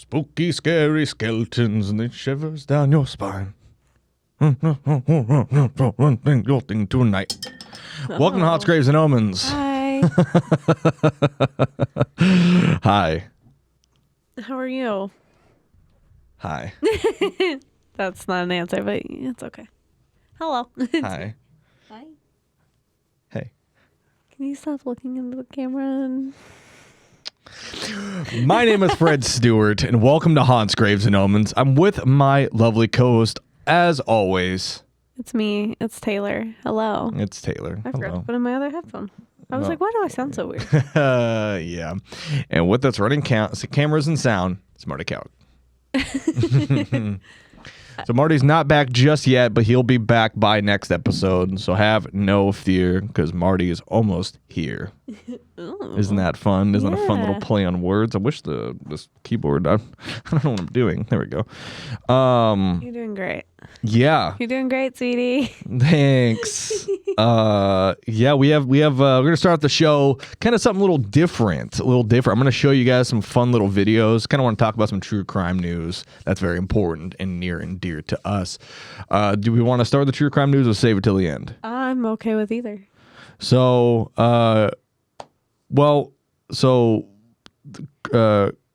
Spooky, scary skeletons, and it shivers down your spine. Your thing tonight. Welcome to Haunts, Graves, and Omens. Hi. Hi. How are you? Hi. That's not an answer, but it's okay. Hello. Hi. Hi. Hey. Can you stop looking into the camera? My name is Fred Stewart, and welcome to Haunts, Graves, and Omens. I'm with my lovely co-host, as always. It's me. It's Taylor. Hello. It's Taylor. I forgot Hello. to put in my other headphone. I was like, why do I sound so weird? Yeah. And with us running cameras and sound, it's Marty Cowett. So Marty's not back just yet, but he'll be back by next episode. So have no fear, because Marty is almost here. Ooh. Isn't that fun? Isn't that a fun Yeah. little play on words? I wish this keyboard, I don't know what I'm doing. There we go. You're doing great. Yeah. You're doing great, sweetie. Thanks. Yeah, we're gonna start the show kind of something a little different. I'm gonna show you guys some fun little videos. Kind of want to talk about some true crime news that's very important and near and dear to us. Do we want to start the true crime news or save it till the end? I'm okay with either. So,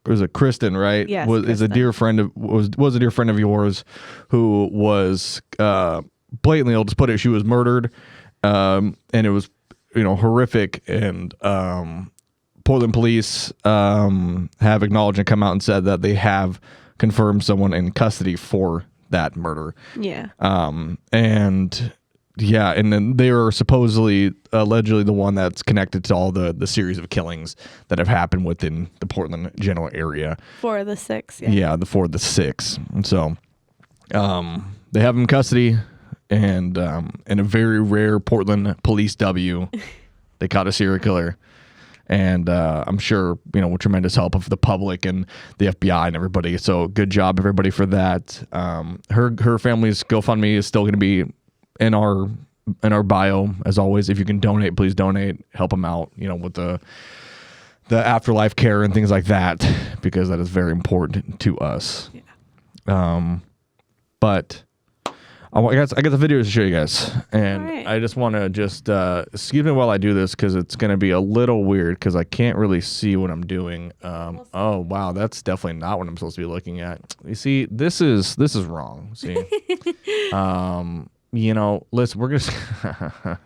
was it Kristin, right? Yes, is a Kristin. dear friend of was a dear friend of yours who was blatantly, I'll just put it, she was murdered, and it was horrific. And Portland police have acknowledged and come out and said that they have confirmed someone in custody for that murder. Yeah. And yeah, and then they are allegedly the one that's connected to all the series of killings that have happened within the Portland general area. 4 of the 6. Yeah. Yeah, the 4 of the 6. And so they have him in custody, and in a very rare Portland police W, they caught a serial killer. And I'm sure, with tremendous help of the public and the FBI and everybody. So good job, everybody, for that. Her family's GoFundMe is still going to be in our bio, as always. If you can donate, please donate. Help them out, with the afterlife care and things like that, because that is very important to us. Yeah. But I got the videos to show you guys, and Right. I just want to excuse me while I do this, because it's going to be a little weird because I can't really see what I'm doing. Oh wow, that's definitely not what I'm supposed to be looking at. You see, this is wrong. See, listen, we're gonna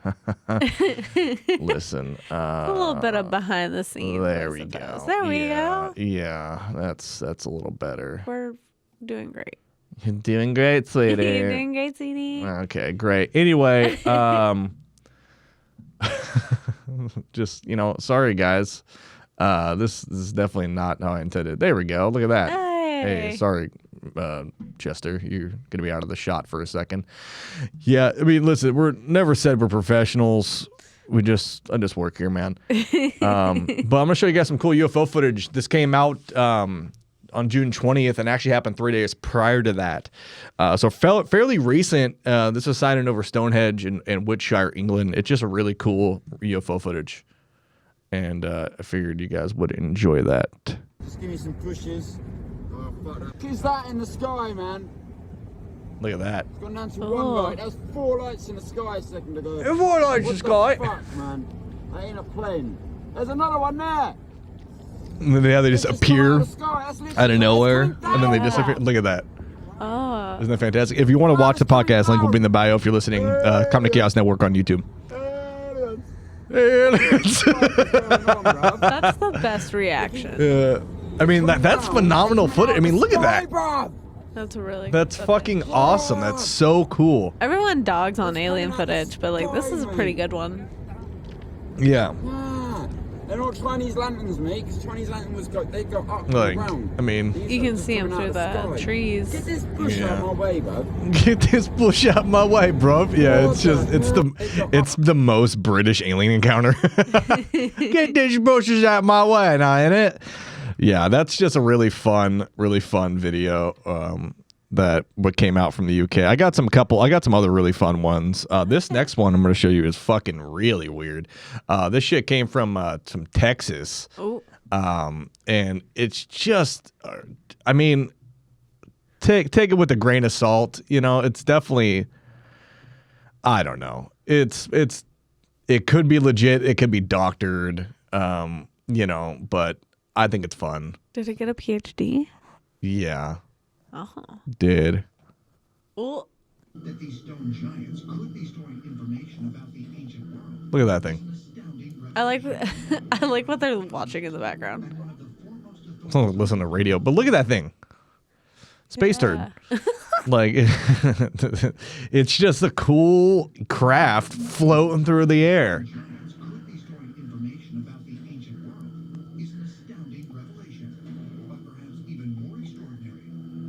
listen. A little bit of behind the scenes. There I we go. suppose. There we go. Yeah, that's a little better. We're doing great. You're doing great, sweetie. You're doing great, sweetie. Okay, great. Anyway, just, sorry guys. This is definitely not how I intended. There we go. Look at that. Hey, sorry, Chester. You're going to be out of the shot for a second. Yeah, I mean, listen, we're never said we're professionals. I just work here, man. But I'm going to show you guys some cool UFO footage. This came out on June 20th and actually happened 3 days prior to that. So fairly recent. This was sighted over Stonehenge in Wiltshire, England. It's just a really cool UFO footage. And I figured you guys would enjoy that. Just give me some pushes. Oh, fuck that. Is that in the sky, man? Look at that. It's gone down to one light. That was 4 lights in the sky a second ago. 4 lights in the sky? What the fuck, man? That ain't a plane. There's another one there. And then they just It's appear come out of the sky. That's literally out of nowhere, it's going and then they down. disappear. Look at that. Oh. Isn't that fantastic? If you want to watch the podcast, link will be in the bio if you're listening. Come to Chaos Network on YouTube. Aliens. What's going on, bruv? That's the best reaction. I mean, that's phenomenal footage. I mean, look at that. Bruv. That's really That's good fucking awesome. That's so cool. Everyone dogs on alien footage, but like this is a pretty good one. Yeah. Yeah. They're not Chinese lanterns, mate, because Chinese lanterns they go up and Like, around. I mean, These You are can just see 'em coming out through of the sky. trees. Get this bush Yeah. out of my way, bro. get this bush out my way, bro. Yeah, it's the most British alien encounter. Get these bushes out my way now, ain't it? Yeah, that's just a really fun video. That what came out from the UK. I got some other really fun ones. This next one I'm going to show you is fucking really weird. This shit came from Texas. Oh. And it's just, I mean, take it with a grain of salt. You know, it's definitely, I don't know. It could be legit. It could be doctored. You know, but I think it's fun. Did it get a PhD? Yeah. Oh. Did. Oh. That these stone giants could be storing information about the ancient world. Look at that thing. I like what they're watching in the background. Listen to radio, but look at that thing. Space turd. Like, it's just a cool craft floating through the air. Giants could be storing information about the ancient world. Is an astounding revelation. But perhaps even more extraordinary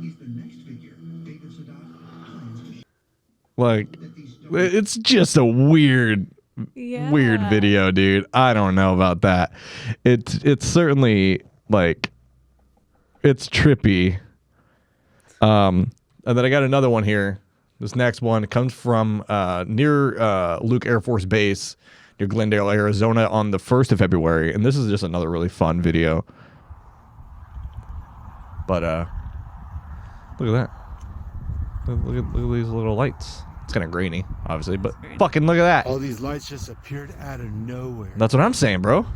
is the next figure David Sadat plans to Like, it's just a weird video, dude. I don't know about that. It's certainly like, it's trippy. And then I got another one here. This next one comes from near Luke Air Force Base near Glendale, Arizona on the 1st of February. And this is just another really fun video. But look at that. Look at these little lights. It's kind of grainy, obviously, but fucking look at that. All these lights just appeared out of nowhere. That's what I'm saying, bro.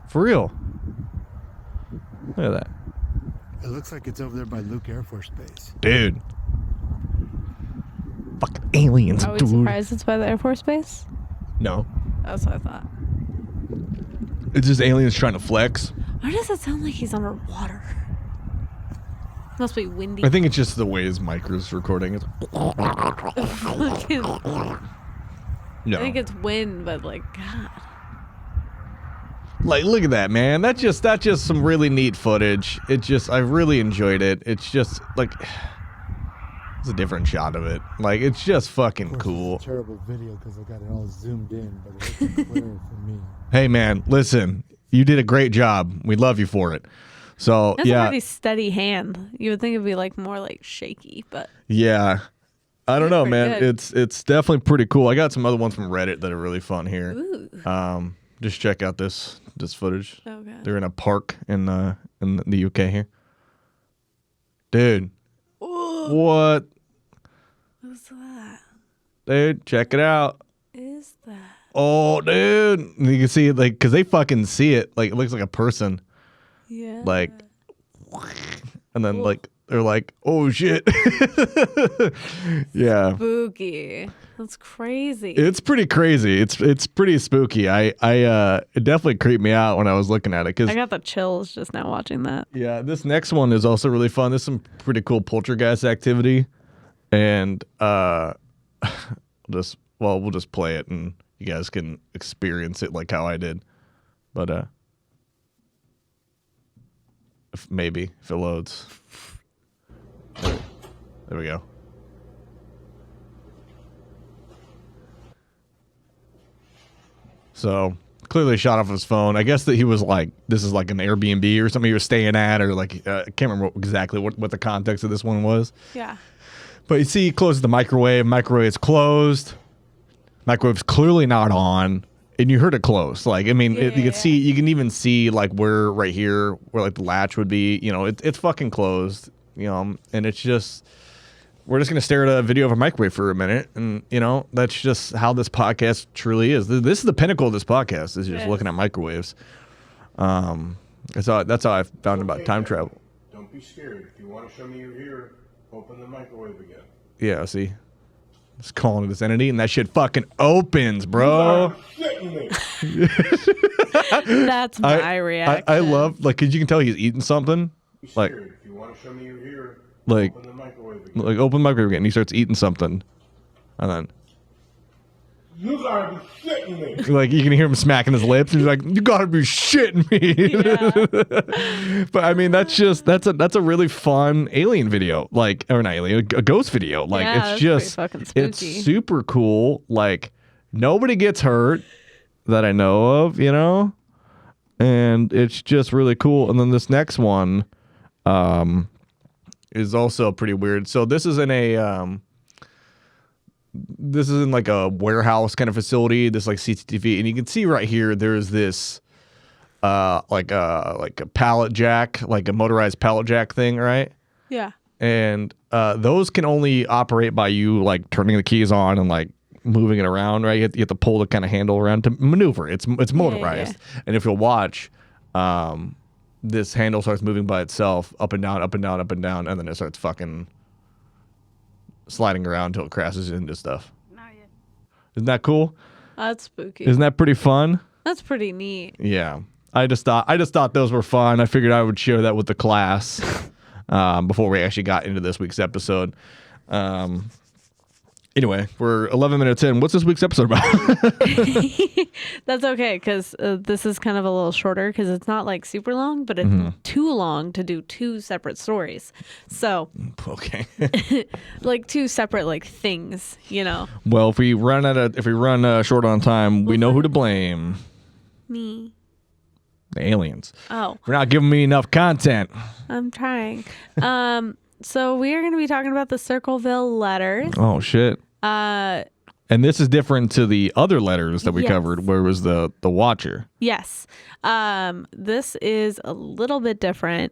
For real. Look at that. It looks like it's over there by Luke Air Force Base. Dude. Fucking aliens, Are we dude. surprised it's by the Air Force Base? No. That's what I thought. It's just aliens trying to flex. Why does it sound like he's underwater? Must be windy. I think it's just the way his mic is recording it. Fucking- No. I think it's wind, but like, God. Like, look at that, man. That's just some really neat footage. I really enjoyed it. It's just like, it's a different shot of it. Like, it's just fucking cool. It's a terrible video because I got it all zoomed in, but it looks clear for me. Hey, man, listen, you did a great job. We love you for it. So, That's a yeah. pretty steady hand. You would think it'd be like more like shaky, but Yeah. I don't know, man. Pretty It's definitely pretty cool. I got some other ones from Reddit that are really fun here. ooh. Just check out this footage. Okay. They're in a park in the UK here. Dude. Ooh, What? what's that? Dude, check it out. Is that? Oh, dude. You can see it, like, because they fucking see it. Like, it looks like a person. Yeah. Like, and then, like, they're like, oh, shit. Yeah. Spooky. That's crazy. It's pretty crazy. It's pretty spooky. It definitely creeped me out when I was looking at it. I got the chills just now watching that. Yeah, this next one is also really fun. There's some pretty cool poltergeist activity. And we'll just play it and you guys can experience it like how I did. But if it loads. There we go. So clearly shot off his phone. I guess that he was like, this is like an Airbnb or something he was staying at, or like, I can't remember exactly what the context of this one was. Yeah. But you see, he closes the microwave. Microwave's closed. Microwave's clearly not on. And you heard it close. Like, I mean, you can see, you can even see like where right here, where like the latch would be, you know, it's fucking closed, you know, and it's just, we're just going to stare at a video of a microwave for a minute. And, you know, that's just how this podcast truly is. This is the pinnacle of this podcast, is just looking at microwaves. That's how I found about time travel. Don't be scared. If you want to show me you're here, open the microwave again. Yeah, see? It's calling it this entity, and that shit fucking opens, bro. That's my reaction. I love, like, because you can tell he's eating something. Be Like, scared. If you want to show me you're here, like, open the microwave again. like open the microwave again, and he starts eating something. And then, You gotta be shitting me. like, you can hear him smacking his lips, and he's like, you gotta be shitting me. But, I mean, that's a really fun alien video. Like, or not alien, a ghost video. Like, Yeah, it's that's pretty just, fucking it's spooky. super cool. Like, nobody gets hurt that I know of, you know? And it's just really cool. And then this next one is also pretty weird. So this is in like a warehouse kind of facility, this like CCTV, and you can see right here there's this like a pallet jack, like a motorized pallet jack thing, right? Yeah. And those can only operate by you like turning the keys on and like moving it around, right? You have to pull the kind of handle around to maneuver. It's motorized, and if you'll watch, this handle starts moving by itself, up and down, up and down, up and down, and then it starts fucking sliding around until it crashes into stuff. Not yet. Isn't that cool? That's spooky. Isn't that pretty fun? That's pretty neat. Yeah. I just thought those were fun. I figured I would share that with the class before we actually got into this week's episode. Anyway, we're 11 minutes in. What's this week's episode about? That's okay, because this is kind of a little shorter because it's not like super long, but it's too long to do two separate stories. So, okay. like two separate like things, you know. Well, if we run short on time, we know who to blame. Me. The aliens. Oh. We're not giving me enough content. I'm trying. So we are going to be talking about the Circleville Letters. Oh shit. And this is different to the other letters that we covered, where it was the Watcher. Yes. This is a little bit different,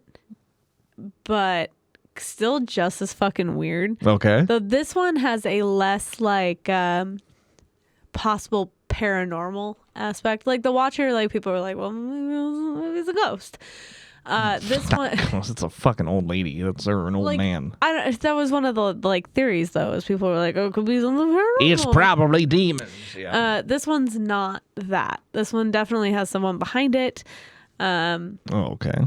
but still just as fucking weird. Okay. So this one has a less like possible paranormal aspect. Like the Watcher, like people were like, well, maybe it's a ghost. This one, it's a fucking old lady. That's an old man. That was one of the like theories, though, is people were like, "Oh, it could be something paranormal." It's probably demons. Yeah. This one's not that. This one definitely has someone behind it. Okay.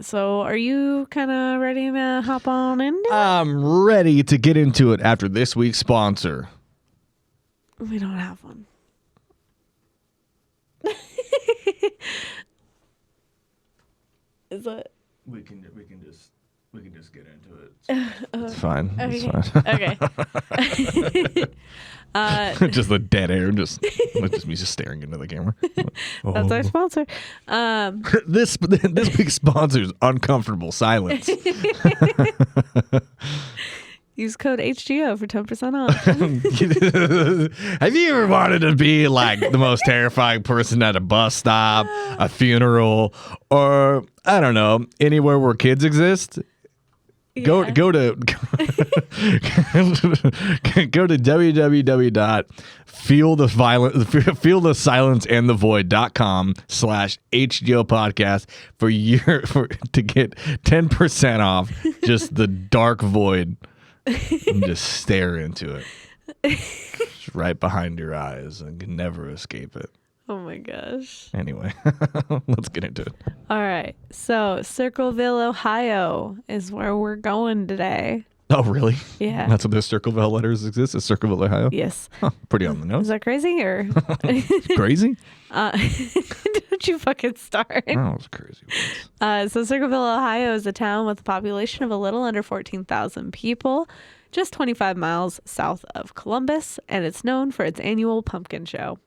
So, are you kind of ready to hop on in? I'm ready to get into it after this week's sponsor. We don't have one. Is it? We can just get into it. It's fine. Okay. It's fine. Okay. Just the dead air. Just me just staring into the camera. That's our sponsor. This week's sponsor is Uncomfortable Silence. Use code HGO for 10% off. Have you ever wanted to be like the most terrifying person at a bus stop, a funeral, or I don't know, anywhere where kids exist? Go to www.feelthesilenceandthevoid.com/HGOPodcast to get 10% off just the dark void. And just stare into it. It's right behind your eyes and can never escape it. Oh my gosh. Anyway, let's get into it. All right. So, Circleville, Ohio is where we're going today. Oh, really? Yeah. That's what the Circleville Letters exist? Is Circleville, Ohio? Yes. Huh, pretty on the nose. Is that crazy or? Crazy? Don't you fucking start. Oh, it's crazy. So Circleville, Ohio is a town with a population of a little under 14,000 people, just 25 miles south of Columbus, and it's known for its annual pumpkin show.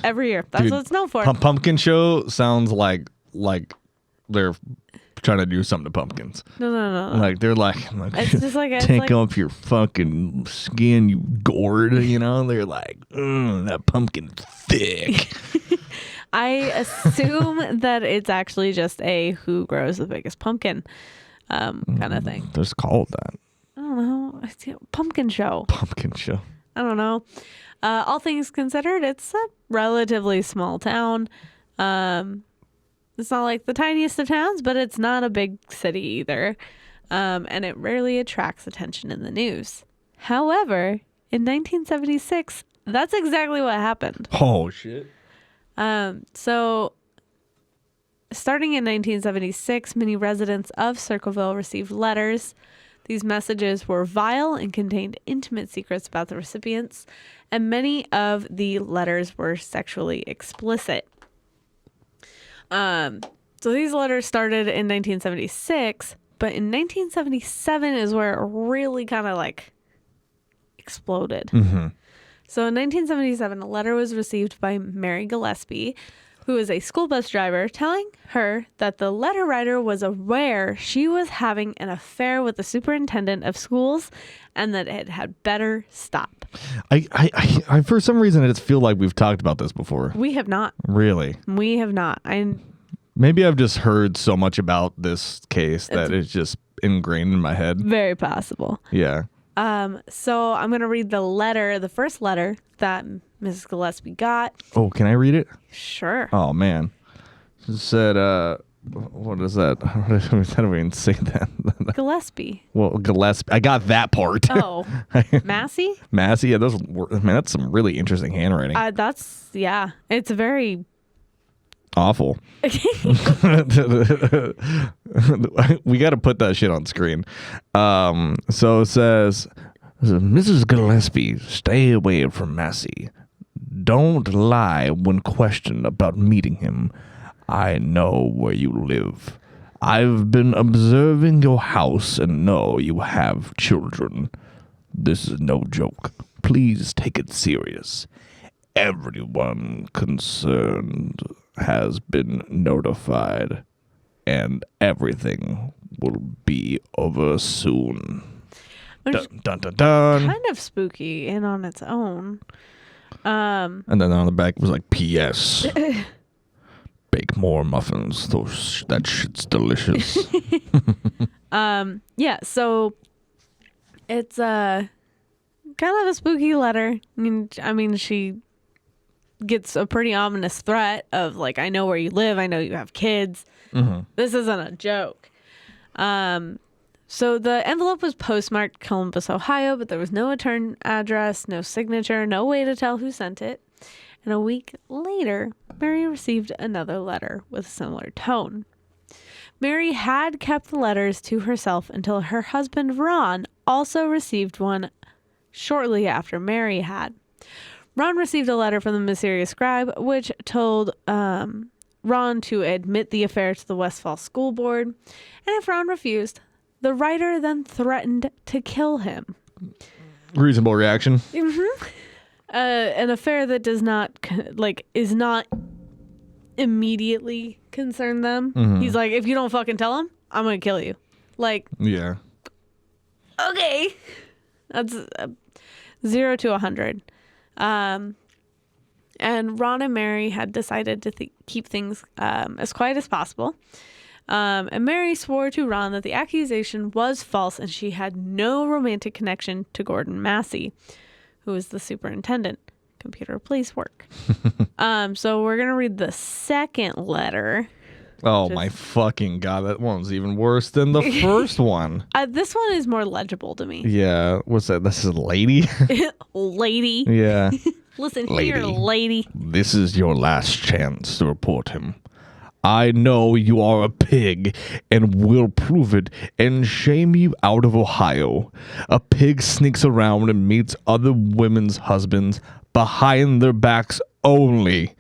Every year. That's Dude, what it's known for. Pumpkin show sounds like they're trying to do something to pumpkins. No. Like they're like It's just like take off your fucking skin, you gourd. You know, they're like, that pumpkin thick. I assume that it's actually just a who grows the biggest pumpkin kind of thing. Just call it that. I don't know. Pumpkin show. Pumpkin show. I don't know. All things considered, it's a relatively small town. It's not like the tiniest of towns, but it's not a big city either. And it rarely attracts attention in the news. However, in 1976, that's exactly what happened. Oh, shit. So, starting in 1976, many residents of Circleville received letters. These messages were vile and contained intimate secrets about the recipients, and many of the letters were sexually explicit. So these letters started in 1976, but in 1977 is where it really kind of like exploded. Mm-hmm. So in 1977, a letter was received by Mary Gillespie, who is a school bus driver, telling her that the letter writer was aware she was having an affair with the superintendent of schools and that it had better stop. I for some reason I just feel like we've talked about this before. We have not. Really? We have not. Maybe I've just heard so much about this case that it's just ingrained in my head. Very possible. Yeah. So I'm going to read the first letter that Mrs. Gillespie got. Oh, can I read it? Sure. Oh, man. It said, what is that? How do we even say that? Gillespie. Well, Gillespie. I got that part. Oh. Massey? Massey? Yeah, that's some really interesting handwriting. It's very... awful. We got to put that shit on screen. So it says, Mrs. Gillespie, stay away from Massey. Don't lie when questioned about meeting him. I know where you live. I've been observing your house and know you have children. This is no joke. Please take it serious. Everyone concerned has been notified, and everything will be over soon. Dun, dun, dun, dun. Kind of spooky and on its own. And then on the back was like, P.S. Bake more muffins. That shit's delicious. Yeah, so it's kind of a spooky letter. I mean, she gets a pretty ominous threat of like, I know where you live. I know you have kids. Mm-hmm. This isn't a joke. So the envelope was postmarked Columbus, Ohio, but there was no return address, no signature, no way to tell who sent it. And a week later, Mary received another letter with a similar tone. Mary had kept the letters to herself until her husband, Ron, also received one shortly after Mary had. Ron received a letter from the mysterious scribe, which told Ron to admit the affair to the Westfall School Board. And if Ron refused, the writer then threatened to kill him. Reasonable reaction. Mm-hmm. An affair that does not, is not immediately concern them. Mm-hmm. He's like, if you don't fucking tell him, I'm going to kill you. Like, yeah. Okay. That's 0 to 100. And Ron and Mary had decided to keep things as quiet as possible. And Mary swore to Ron that the accusation was false and she had no romantic connection to Gordon Massey, who was the superintendent. Computer, please work. So we're going to read the second letter. Oh, my fucking God. That one's even worse than the first one. This one is more legible to me. Yeah. What's that? This is a lady? Lady. Yeah. Listen here, lady. This is your last chance to report him. I know you are a pig and will prove it and shame you out of Ohio. A pig sneaks around and meets other women's husbands behind their backs only,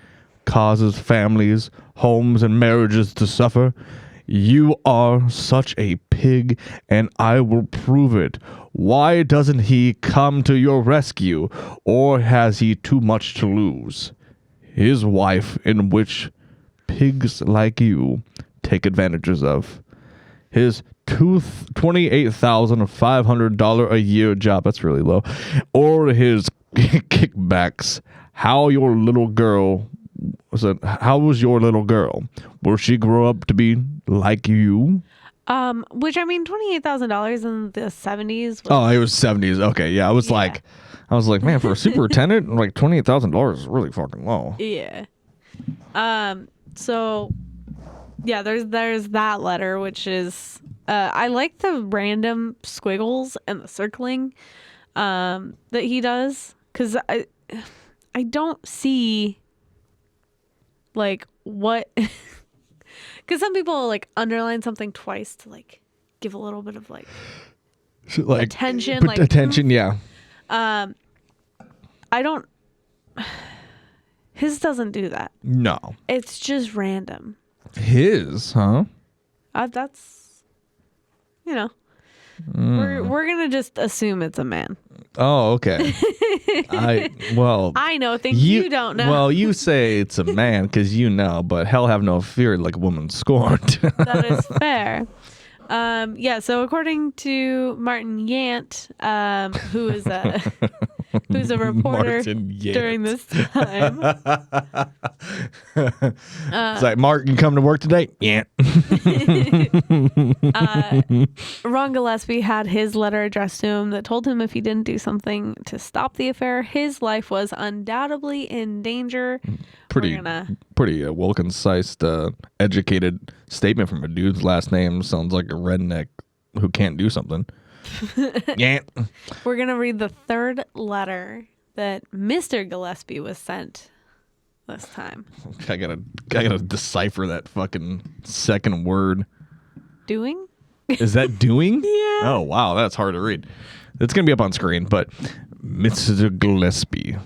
causes families, homes, and marriages to suffer. You are such a pig, and I will prove it. Why doesn't he come to your rescue, or has he too much to lose? His wife, in which pigs like you take advantages of. His $28,500 a year job, that's really low, or his kickbacks. How was your little girl? Will she grow up to be like you? Which, I mean, $28,000 in the 70s. Oh, it was 70s. Okay, yeah. I was like, man, for a superintendent, like $28,000 is really fucking low. Yeah. So, yeah, there's that letter, which is, I like the random squiggles and the circling that he does, because I don't see, like, what, because some people, like, underline something twice to, like, give a little bit of, like attention. Attention, yeah. I don't, his doesn't do that. No. It's just random. His, huh? That's, we're gonna just assume it's a man. Oh, okay. I know things you don't know. Well, you say it's a man because you know, but hell have no fear like a woman scorned. That is fair. So according to Martin Yant, who is who's a reporter Martin Yates. during this time. It's like, Mark, you coming to work today? Yeah. Ron Gillespie had his letter addressed to him that told him if he didn't do something to stop the affair, his life was undoubtedly in danger. Pretty well concise, educated statement from a dude's last name. Sounds like a redneck who can't do something. Yeah. We're going to read the third letter that Mr. Gillespie was sent this time. I gotta decipher that fucking second word. Doing? Is that doing? Yeah. Oh, wow. That's hard to read. It's going to be up on screen, but Mr. Gillespie,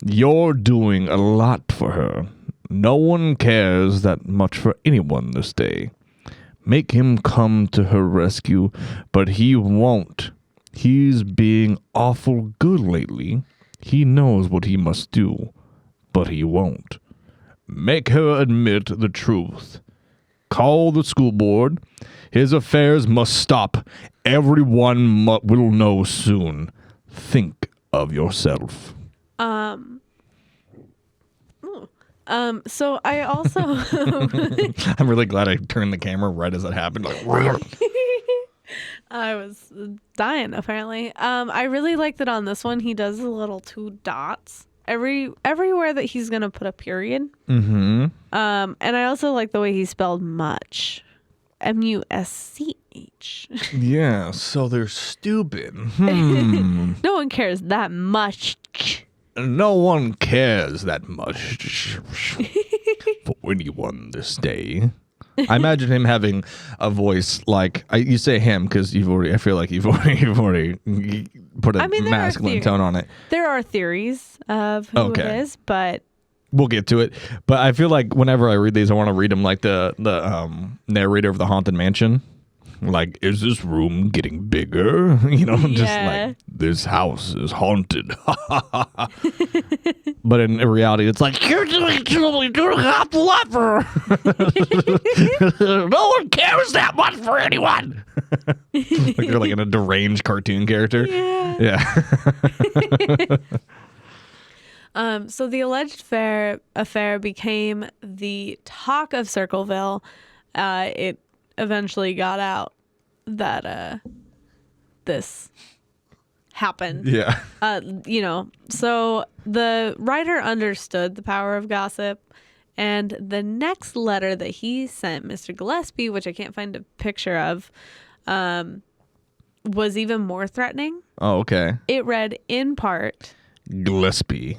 you're doing a lot for her. No one cares that much for anyone this day. Make him come to her rescue, but he won't. He's being awful good lately. He knows what he must do, but he won't. Make her admit the truth. Call the school board. His affairs must stop. Everyone will know soon. Think of yourself. So I also I'm really glad I turned the camera right as it happened. Like, I was dying apparently. I really like that on this one he does the little 2 dots everywhere that he's gonna put a period. Mm-hmm. And I also like the way he spelled much. M-U-S-C-H. Yeah, so they're stupid. No one cares that much. No one cares that much for anyone this day. I imagine him having a voice like you say him because I feel like you've already put a masculine tone on it. There are theories of who it is, but we'll get to it. But I feel like whenever I read these, I want to read them like the narrator of the Haunted Mansion. Like, is this room getting bigger? You know, just like, this house is haunted. But in reality, it's like, you're doing a hot lover. No one cares that much for anyone. Like they're like in a deranged cartoon character. Yeah. So the alleged affair became the talk of Circleville. It eventually got out that this happened. Yeah. So the writer understood the power of gossip, and the next letter that he sent Mr. Gillespie, which I can't find a picture of, was even more threatening. Oh, okay. It read in part, Gillespie,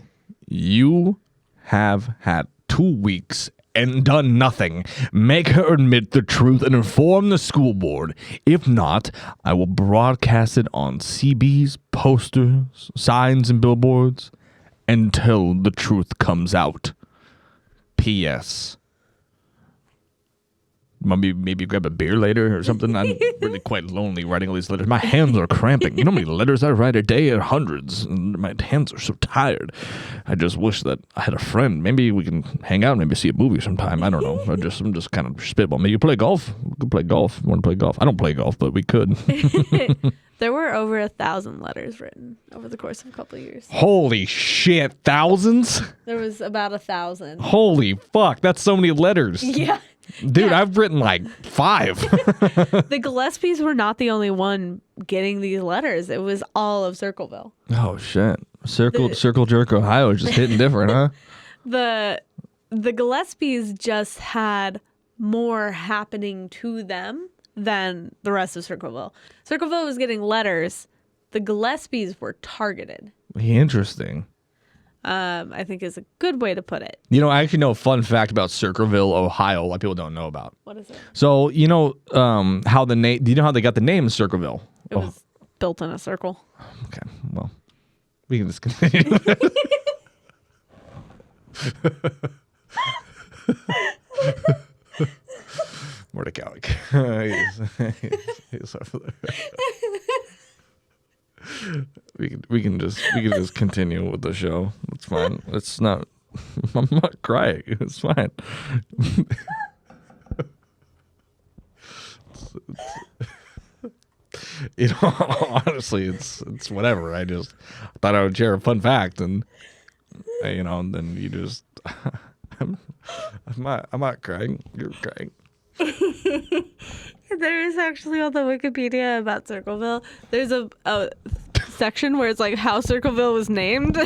you have had 2 weeks and done nothing. Make her admit the truth and inform the school board. If not, I will broadcast it on CBs, posters, signs, and billboards until the truth comes out. P.S. Maybe grab a beer later or something. I'm really quite lonely writing all these letters. My hands are cramping. You know how many letters I write a day? Hundreds. And my hands are so tired. I just wish that I had a friend. Maybe we can hang out, maybe see a movie sometime. I don't know. I'm just kind of spitballing. Maybe you play golf? We could play golf. You want to play golf? I don't play golf, but we could. There were over 1,000 letters written over the course of a couple of years. Holy shit. Thousands? There was about 1,000. Holy fuck. That's so many letters. Yeah. Dude, yeah. I've written like 5. The Gillespies were not the only one getting these letters. It was all of Circleville. Oh, shit. Circle Jerk, Ohio is just hitting different, huh? The Gillespies just had more happening to them than the rest of Circleville. Circleville was getting letters. The Gillespies were targeted. Interesting. I think is a good way to put it. You know, I actually know a fun fact about Circleville, Ohio, a lot of people don't know about. What is it? So, you know how the name, do you know how they got the name Circleville? It was built in a circle. Okay, well, we can just continue. Mordecai. He's over there. We can just continue with the show. It's fine. It's not. I'm not crying. It's fine. You know, honestly, it's whatever. I just thought I would share a fun fact, and you know, and then you just, I'm not crying. You're crying. There is actually on the Wikipedia about Circleville. There's a section where it's like how Circleville was named,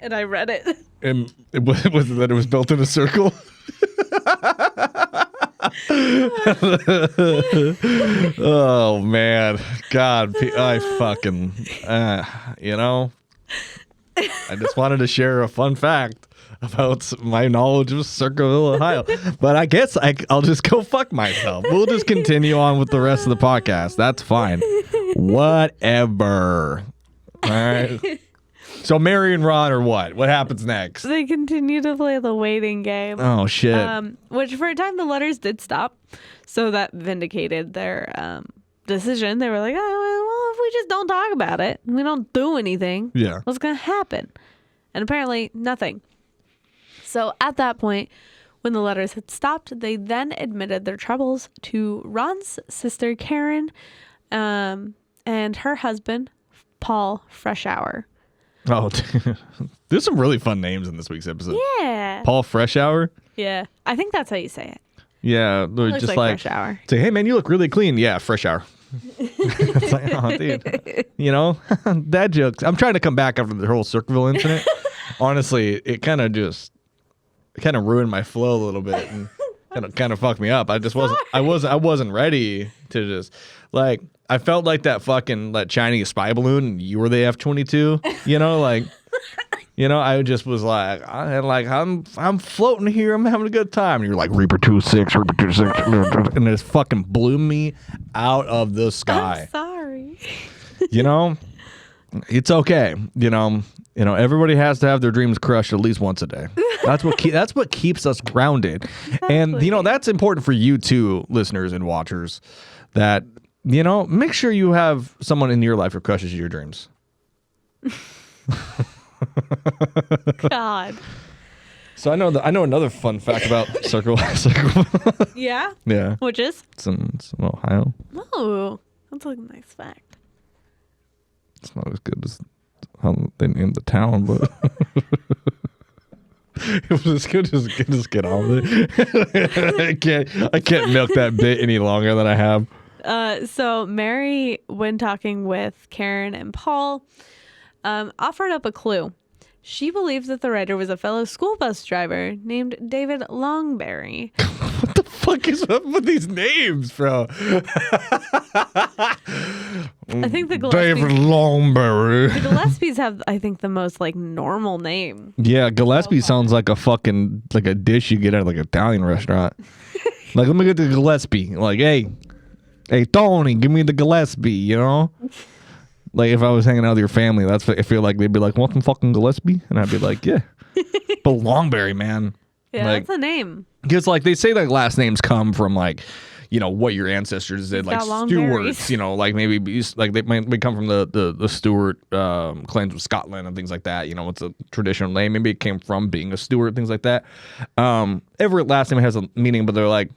and I read it. And was it that it was built in a circle? Oh man, God, I fucking, you know, I just wanted to share a fun fact about my knowledge of Circleville, Ohio, but I guess I'll just go fuck myself. We'll just continue on with the rest of the podcast. That's fine. Whatever. All right. So Mary and Ron are what? What happens next? They continue to play the waiting game. Oh shit. Which for a time the letters did stop, so that vindicated their decision. They were like, oh, well, if we just don't talk about it, we don't do anything, Yeah. what's gonna happen? And apparently nothing. So at that point, when the letters had stopped, they then admitted their troubles to Ron's sister Karen, and her husband Paul Freshour. Oh, there's some really fun names in this week's episode. Yeah. Paul Freshour. Yeah. I think that's how you say it. Yeah, they're Looks just like Freshour. say, hey man, you look really clean. Yeah, Freshour. It's like, oh dude, you know, dad jokes. I'm trying to come back after the whole Circleville incident. Honestly, it kind of ruined my flow a little bit and kind of fucked me up. I just wasn't ready to just like. I felt like that Chinese spy balloon. And you were the F-22. You know, like, you know, I just was like, I'm floating here. I'm having a good time. And you're like Reaper 2-6, Reaper 2-6, and it just fucking blew me out of the sky. I'm sorry. You know, it's okay. You know, everybody has to have their dreams crushed at least once a day. That's what keeps us grounded. Exactly. And you know, that's important for you too, listeners and watchers. That, you know, make sure you have someone in your life who crushes your dreams. God. So I know another fun fact about Circle. Yeah? Yeah. Which is? It's in Ohio. Oh, that's a nice fact. It's not as good as how they named the town, but it was good. Just get on with it. I can't milk that bit any longer than I have. So Mary, when talking with Karen and Paul, offered up a clue. She believed that the writer was a fellow school bus driver named David Longberry. What the fuck is up with these names, bro? I think the David Longberry. The Gillespies have, I think, the most like normal name. Yeah, Gillespie sounds like a dish you get at like an Italian restaurant. Like, let me get the Gillespie. Like, hey Tony, give me the Gillespie. You know. Like, if I was hanging out with your family, I feel like they'd be like, want some fucking Gillespie? And I'd be like, yeah. But Longberry, man. Yeah, like, that's a name. Because, like, they say, like, last names come from, like, you know, what your ancestors did. It's like, got Stewarts, you know, like, maybe, like, they might come from the Stewart clans of Scotland and things like that. You know, it's a traditional name. Maybe it came from being a Stewart, things like that. Every last name has a meaning, but they're like,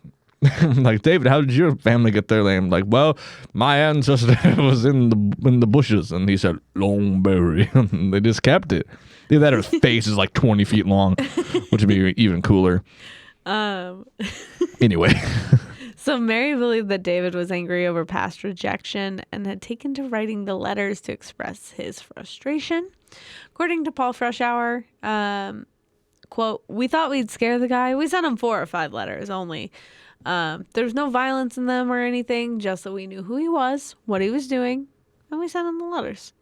like, David, how did your family get their name? Like, well, my ancestor was in the bushes, and he said Longberry, and they just kept it. Either that or his face is like 20 feet long, which would be even cooler. Anyway. So Mary believed that David was angry over past rejection and had taken to writing the letters to express his frustration. According to Paul Freshour, quote, "We thought we'd scare the guy. We sent him 4 or 5 letters only. There's no violence in them or anything, just that we knew who he was, what he was doing, and we sent him the letters."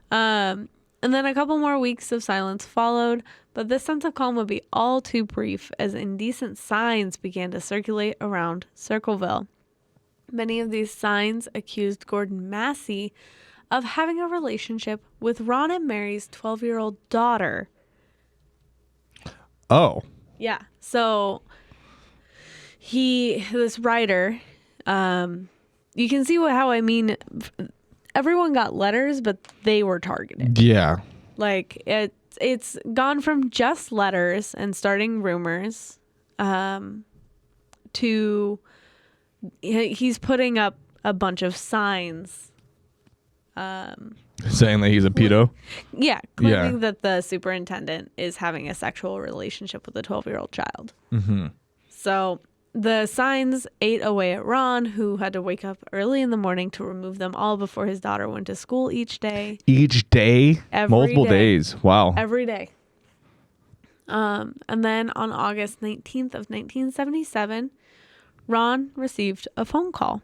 And then a couple more weeks of silence followed, but this sense of calm would be all too brief as indecent signs began to circulate around Circleville. Many of these signs accused Gordon Massey of having a relationship with Ron and Mary's 12-year-old daughter. Oh. Yeah. So this writer, you can see how I mean, everyone got letters, but they were targeted. Yeah. Like, it's gone from just letters and starting rumors to he's putting up a bunch of signs. Saying that he's a pedo. Yeah, claiming that the superintendent is having a sexual relationship with a 12-year-old child. Mm-hmm. So the signs ate away at Ron, who had to wake up early in the morning to remove them all before his daughter went to school each day. Each day? Every Multiple day. days. Wow. Every day. And then on August 19th of 1977, Ron received a phone call.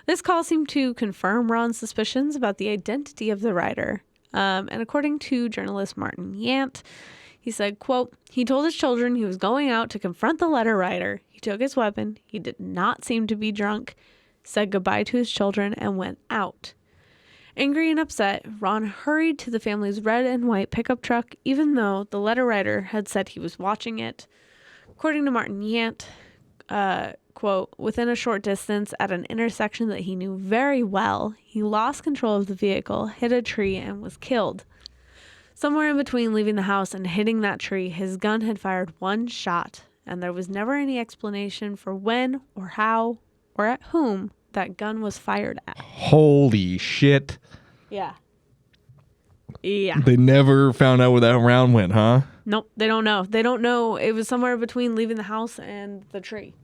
This call seemed to confirm Ron's suspicions about the identity of the writer. And according to journalist Martin Yant, he said, quote, he told his children he was going out to confront the letter writer. He took his weapon. He did not seem to be drunk, said goodbye to his children, and went out. Angry and upset, Ron hurried to the family's red and white pickup truck, even though the letter writer had said he was watching it. According to Martin Yant, quote, within a short distance at an intersection that he knew very well, he lost control of the vehicle, hit a tree, and was killed. Somewhere in between leaving the house and hitting that tree, his gun had fired one shot, and there was never any explanation for when or how or at whom that gun was fired at. Holy shit. Yeah. Yeah. They never found out where that round went, huh? Nope, they don't know. They don't know. It was somewhere between leaving the house and the tree.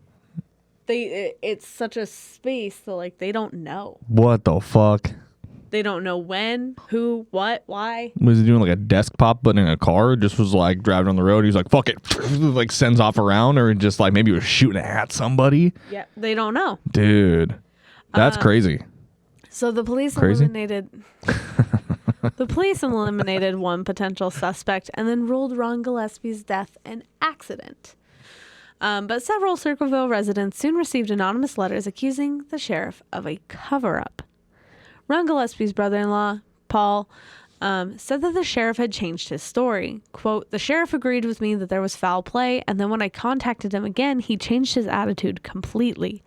It's such a space that, like, they don't know. What the fuck? They don't know when, who, what, why. Was he doing like a desk pop button in a car? Just was like driving on the road. He was like, fuck it. Like sends off around, or just like maybe he was shooting at somebody. Yeah, they don't know. Dude, that's crazy. So the police Crazy? eliminated one potential suspect and then ruled Ron Gillespie's death an accident. But several Circleville residents soon received anonymous letters accusing the sheriff of a cover-up. Ron Gillespie's brother-in-law, Paul, said that the sheriff had changed his story. Quote, the sheriff agreed with me that there was foul play, and then when I contacted him again, he changed his attitude completely.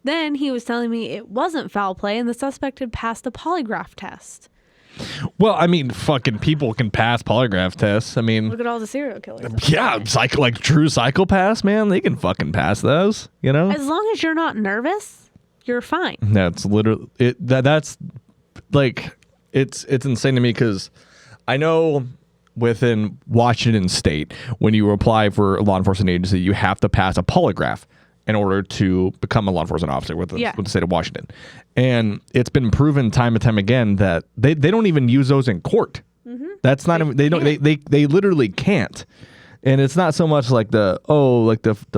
Then he was telling me it wasn't foul play and the suspect had passed a polygraph test. Well, I mean, fucking people can pass polygraph tests. I mean, Look at all the serial killers. yeah, like true psychopaths, man, they can fucking pass those, you know? As long as you're not nervous, you're fine. That's literally it. That's like it's insane to me because I know within Washington State, when you apply for a law enforcement agency, you have to pass a polygraph in order to become a law enforcement officer with the state of Washington. And it's been proven time and time again that they don't even use those in court. Mm-hmm. That's not even, they literally can't. And it's not so much like the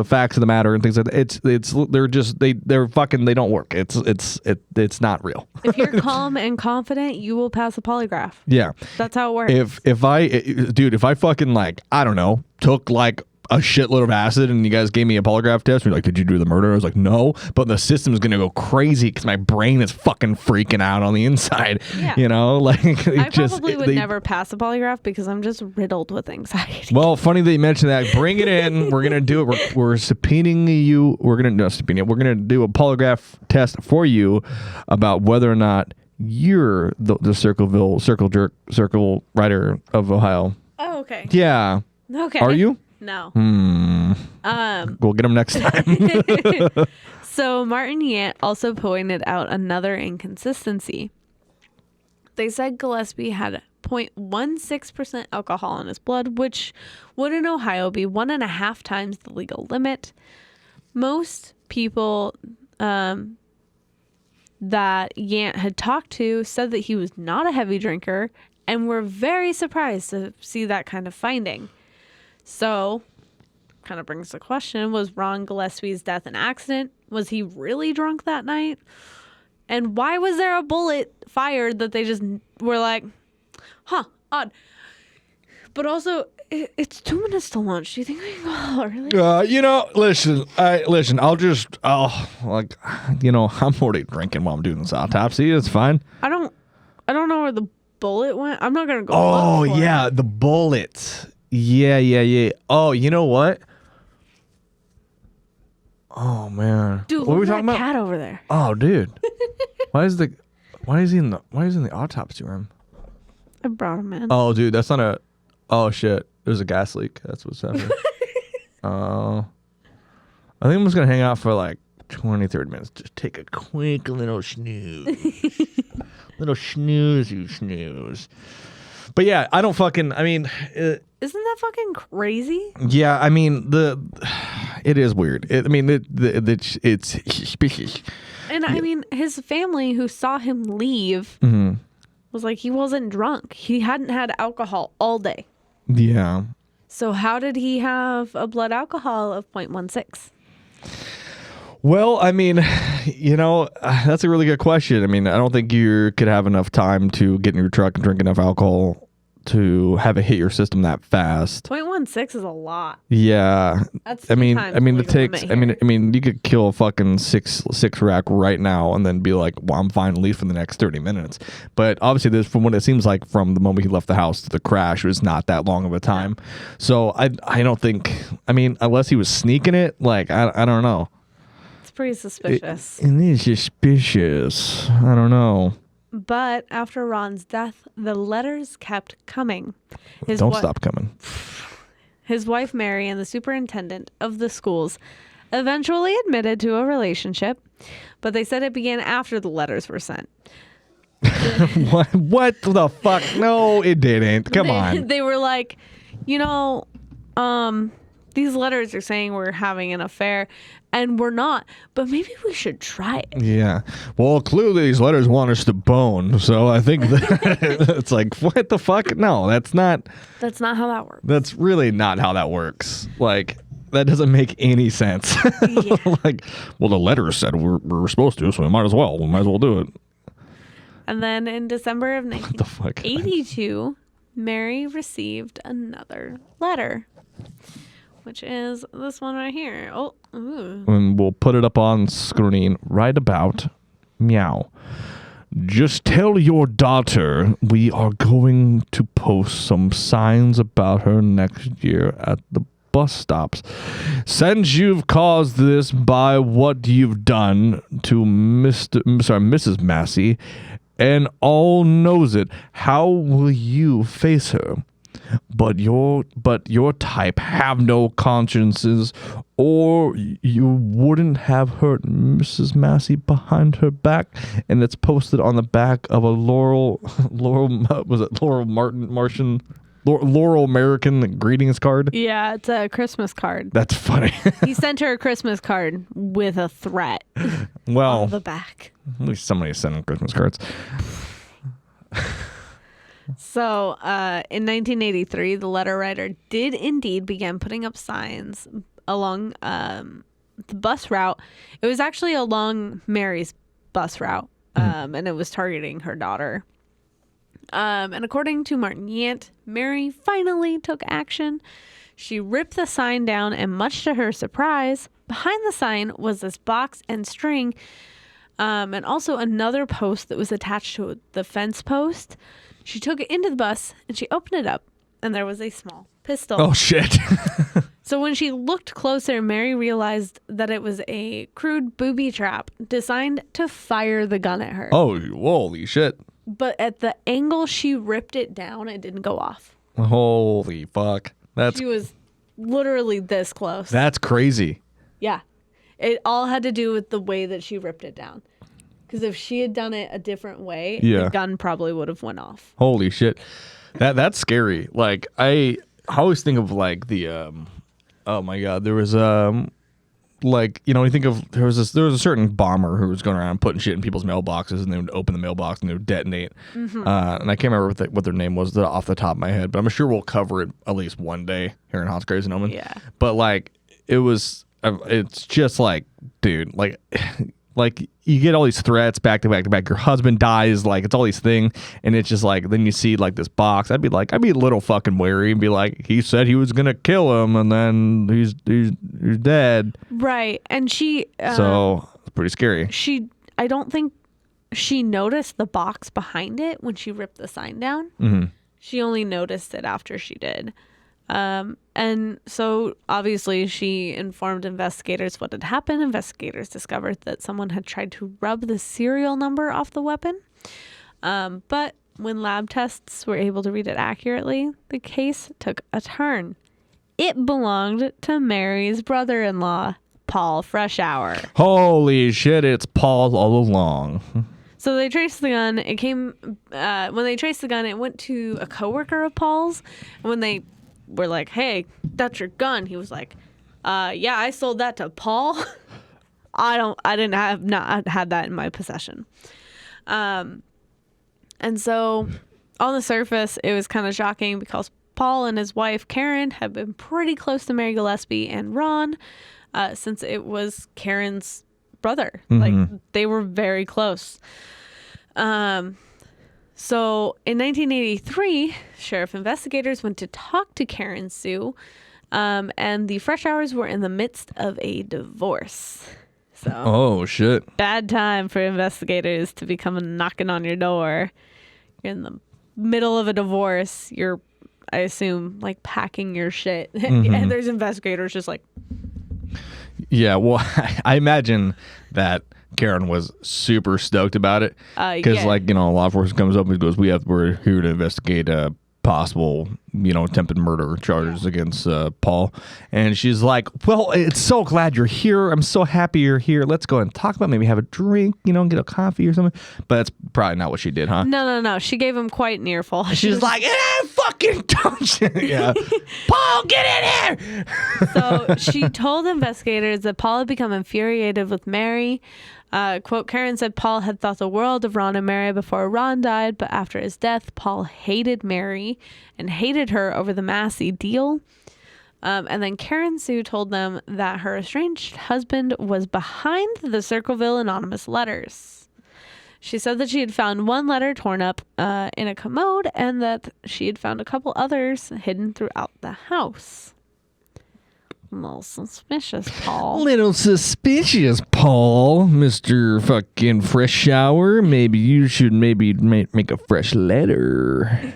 facts of the matter and things like that. They're fucking, they don't work. It's not real. If you're calm and confident, you will pass a polygraph. Yeah. That's how it works. If I fucking like, I don't know, took like a shitload of acid and you guys gave me a polygraph test, you're like, did you do the murder? I was like, no, but the system's gonna go crazy because my brain is fucking freaking out on the inside. Yeah. You know, like I probably would never pass a polygraph because I'm just riddled with anxiety. Well, funny that you mentioned that. Bring it in. We're gonna do it. We're subpoenaing you. We're gonna do a polygraph test for you about whether or not you're the circle writer of Ohio. Oh, okay. Yeah. Okay. Are you? No. We'll get them next time. So Martin Yant also pointed out another inconsistency. They said Gillespie had 0.16% alcohol in his blood, which would in Ohio be 1.5 times the legal limit. Most people that Yant had talked to said that he was not a heavy drinker and were very surprised to see that kind of finding. So, kind of brings the question, was Ron Gillespie's death an accident? Was he really drunk that night? And why was there a bullet fired that they just were like, odd. But also, it's 2 minutes to lunch. Do you think we can go out early? I'm already drinking while I'm doing this autopsy. It's fine. I don't know where the bullet went. I'm not going to go look for it. The bullet. Yeah. Oh, you know what? Oh man, dude, what were we talking about? Cat over there. Oh, dude, why is he in the autopsy room? I brought him in. Oh, dude, that's not a. Oh shit, there's a gas leak. That's what's happening. I think I'm just gonna hang out for like 20, 30 minutes. Just take a quick little snooze. Little snooze, you snooze. But yeah, I don't fucking, I mean... Isn't that fucking crazy? Yeah, I mean, it is weird. It's suspicious. And I mean, his family who saw him leave was like, he wasn't drunk. He hadn't had alcohol all day. Yeah. So how did he have a blood alcohol of 0.16? Well, I mean, that's a really good question. I mean, I don't think you could have enough time to get in your truck and drink enough alcohol to have it hit your system that fast. 0.16 is a lot. Yeah. That's it takes, you could kill a fucking six rack right now and then be like, well, I'm fine, leave for the next 30 minutes. But obviously, this, from what it seems like from the moment he left the house to the crash, was not that long of a time. So I don't think, unless he was sneaking it, like, I don't know. It's pretty suspicious. It is suspicious. I don't know. But after Ron's death, the letters kept coming. Don't stop coming. His wife, Mary, and the superintendent of the schools eventually admitted to a relationship, but they said it began after the letters were sent. What the fuck? No, it didn't. Come on. They were like, these letters are saying we're having an affair, and we're not, but maybe we should try it. Yeah. Well, clearly these letters want us to bone, so I think it's like, what the fuck? No, that's not how that works. That's really not how that works. Like, that doesn't make any sense. Yeah. Like, well, the letters said we're supposed to, so we might as well do it. And then in December of 1982, Mary received another letter, which is this one right here. Oh, ooh. And we'll put it up on screen right about meow. Just tell your daughter we are going to post some signs about her next year at the bus stops. Since you've caused this by what you've done to Mrs. Massey, and all knows it, how will you face her? But your type have no consciences, or you wouldn't have hurt Mrs. Massey behind her back. And it's posted on the back of a Laurel American greetings card. Yeah, it's a Christmas card. That's funny. He sent her a Christmas card with a threat. Well, on the back. At least somebody sent him Christmas cards. So, in 1983, the letter writer did indeed begin putting up signs along the bus route. It was actually along Mary's bus route, and it was targeting her daughter. And according to Martin Yant, Mary finally took action. She ripped the sign down, and much to her surprise, behind the sign was this box and string, and also another post that was attached to the fence post. She took it into the bus and she opened it up, and there was a small pistol. Oh, shit. So when she looked closer, Mary realized that it was a crude booby trap designed to fire the gun at her. Oh, holy shit. But at the angle she ripped it down, it didn't go off. Holy fuck. She was literally this close. That's crazy. Yeah. It all had to do with the way that she ripped it down. Because if she had done it a different way, the gun probably would have went off. Holy shit. That's scary. Like, I always think of like the oh my god, there was like, you think of there was a certain bomber who was going around putting shit in people's mailboxes, and they would open the mailbox and they would detonate. And I can't remember what their name was off the top of my head, but I'm sure we'll cover it at least one day here in Hots, Grays, and Omens. Yeah. But like, it's just like, dude, like like you get all these threats back to back to back. Your husband dies, like it's all these things, and it's just like, then you see like this box. I'd be a little fucking wary and be like, he said he was gonna kill him, and then he's dead. Right, and she. So it's pretty scary. I don't think she noticed the box behind it when she ripped the sign down. Mm-hmm. She only noticed it after she did. And so obviously she informed investigators what had happened. Investigators discovered that someone had tried to rub the serial number off the weapon. But when lab tests were able to read it accurately, the case took a turn. It belonged to Mary's brother-in-law, Paul Freshour. Holy shit, it's Paul all along. So they traced the gun. It came when they traced the gun. It went to a coworker of Paul's, and when they were like, "Hey, that's your gun," he was like, "Yeah, I sold that to Paul. I didn't have not had that in my possession." And so on the surface, it was kind of shocking because Paul and his wife Karen had been pretty close to Mary Gillespie and Ron, since it was Karen's brother. Like they were very close. So in 1983, sheriff investigators went to talk to Karen Sue, and the Freshours were in the midst of a divorce. So Oh shit. bad time for investigators to be coming knocking on your door. You're in the middle of a divorce. You're, I assume, like packing your shit, and there's investigators just like, Yeah, well, I imagine that Karen was super stoked about it because, yeah. like, law enforcement comes up and goes, "We're here to investigate possible, attempted murder charges against Paul," and she's like, "Well, it's so glad you're here. I'm so happy you're here. Let's go and talk about maybe have a drink, get a coffee or something." But that's probably not what she did, huh? No. She gave him quite an earful. She's like, fucking don't you? Yeah. Paul, get in here. So she told investigators that Paul had become infuriated with Mary. Quote, Karen said Paul had thought the world of Ron and Mary before Ron died, but after his death, Paul hated Mary and hated her over the Massey deal. And then Karen Sue told them that her estranged husband was behind the Circleville anonymous letters. She said that she had found one letter torn up in a commode and that she had found a couple others hidden throughout the house. A little suspicious, Paul. Little suspicious, Paul. Mr. fucking Freshour. Maybe you should make a fresh letter.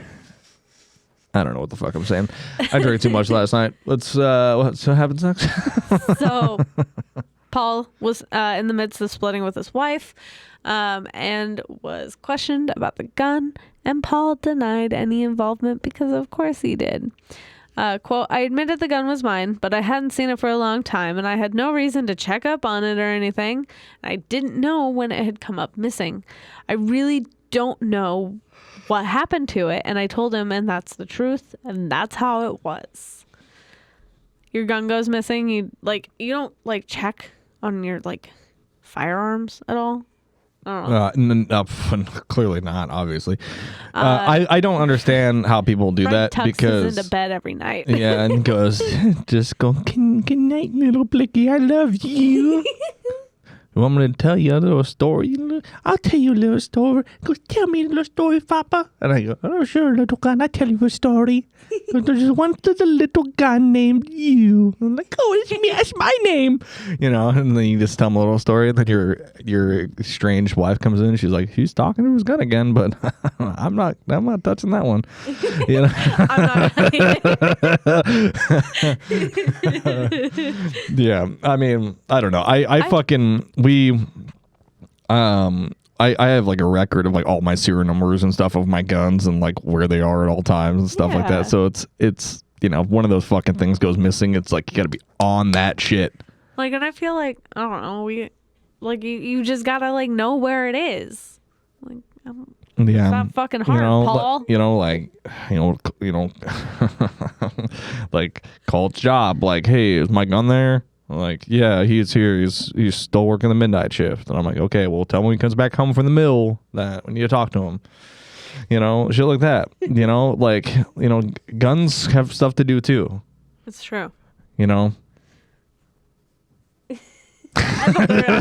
I don't know what the fuck I'm saying. I drank too much last night. What happens next? So Paul was in the midst of splitting with his wife and was questioned about the gun, and Paul denied any involvement because of course he did. Quote, I admitted the gun was mine, but I hadn't seen it for a long time, and I had no reason to check up on it or anything. I didn't know when it had come up missing. I really don't know what happened to it, and I told him, and that's the truth, and that's how it was. Your gun goes missing, you don't check on your firearms at all? I don't know. Clearly not, obviously. I don't understand how people do that tucks because into bed every night. Yeah, and goes, just go, good night, little Blicky, I love you. You want me to tell you a little story? I'll tell you a little story. Go, tell me a little story, Papa. And I go, oh, sure, little gun, I'll tell you a story. There's a little guy named you. I'm like, oh, it's me, that's my name. And then you just tell him a little story, and then your estranged wife comes in, and she's like, he's talking to his gun again, but I'm not touching that one. I'm not. Yeah, I mean, I don't know. I have a record of all my serial numbers and stuff of my guns and where they are at all times and stuff like that. So it's one of those fucking things goes missing. It's you gotta be on that shit. And I feel I don't know, you just gotta know where it is. It's not fucking hard, Paul. Call job. Hey, is my gun there? Yeah, he's here. He's still working the midnight shift. And I'm like, okay, well, tell him when he comes back home from the mill that we need to talk to him. Shit like that. Guns have stuff to do too. It's true. I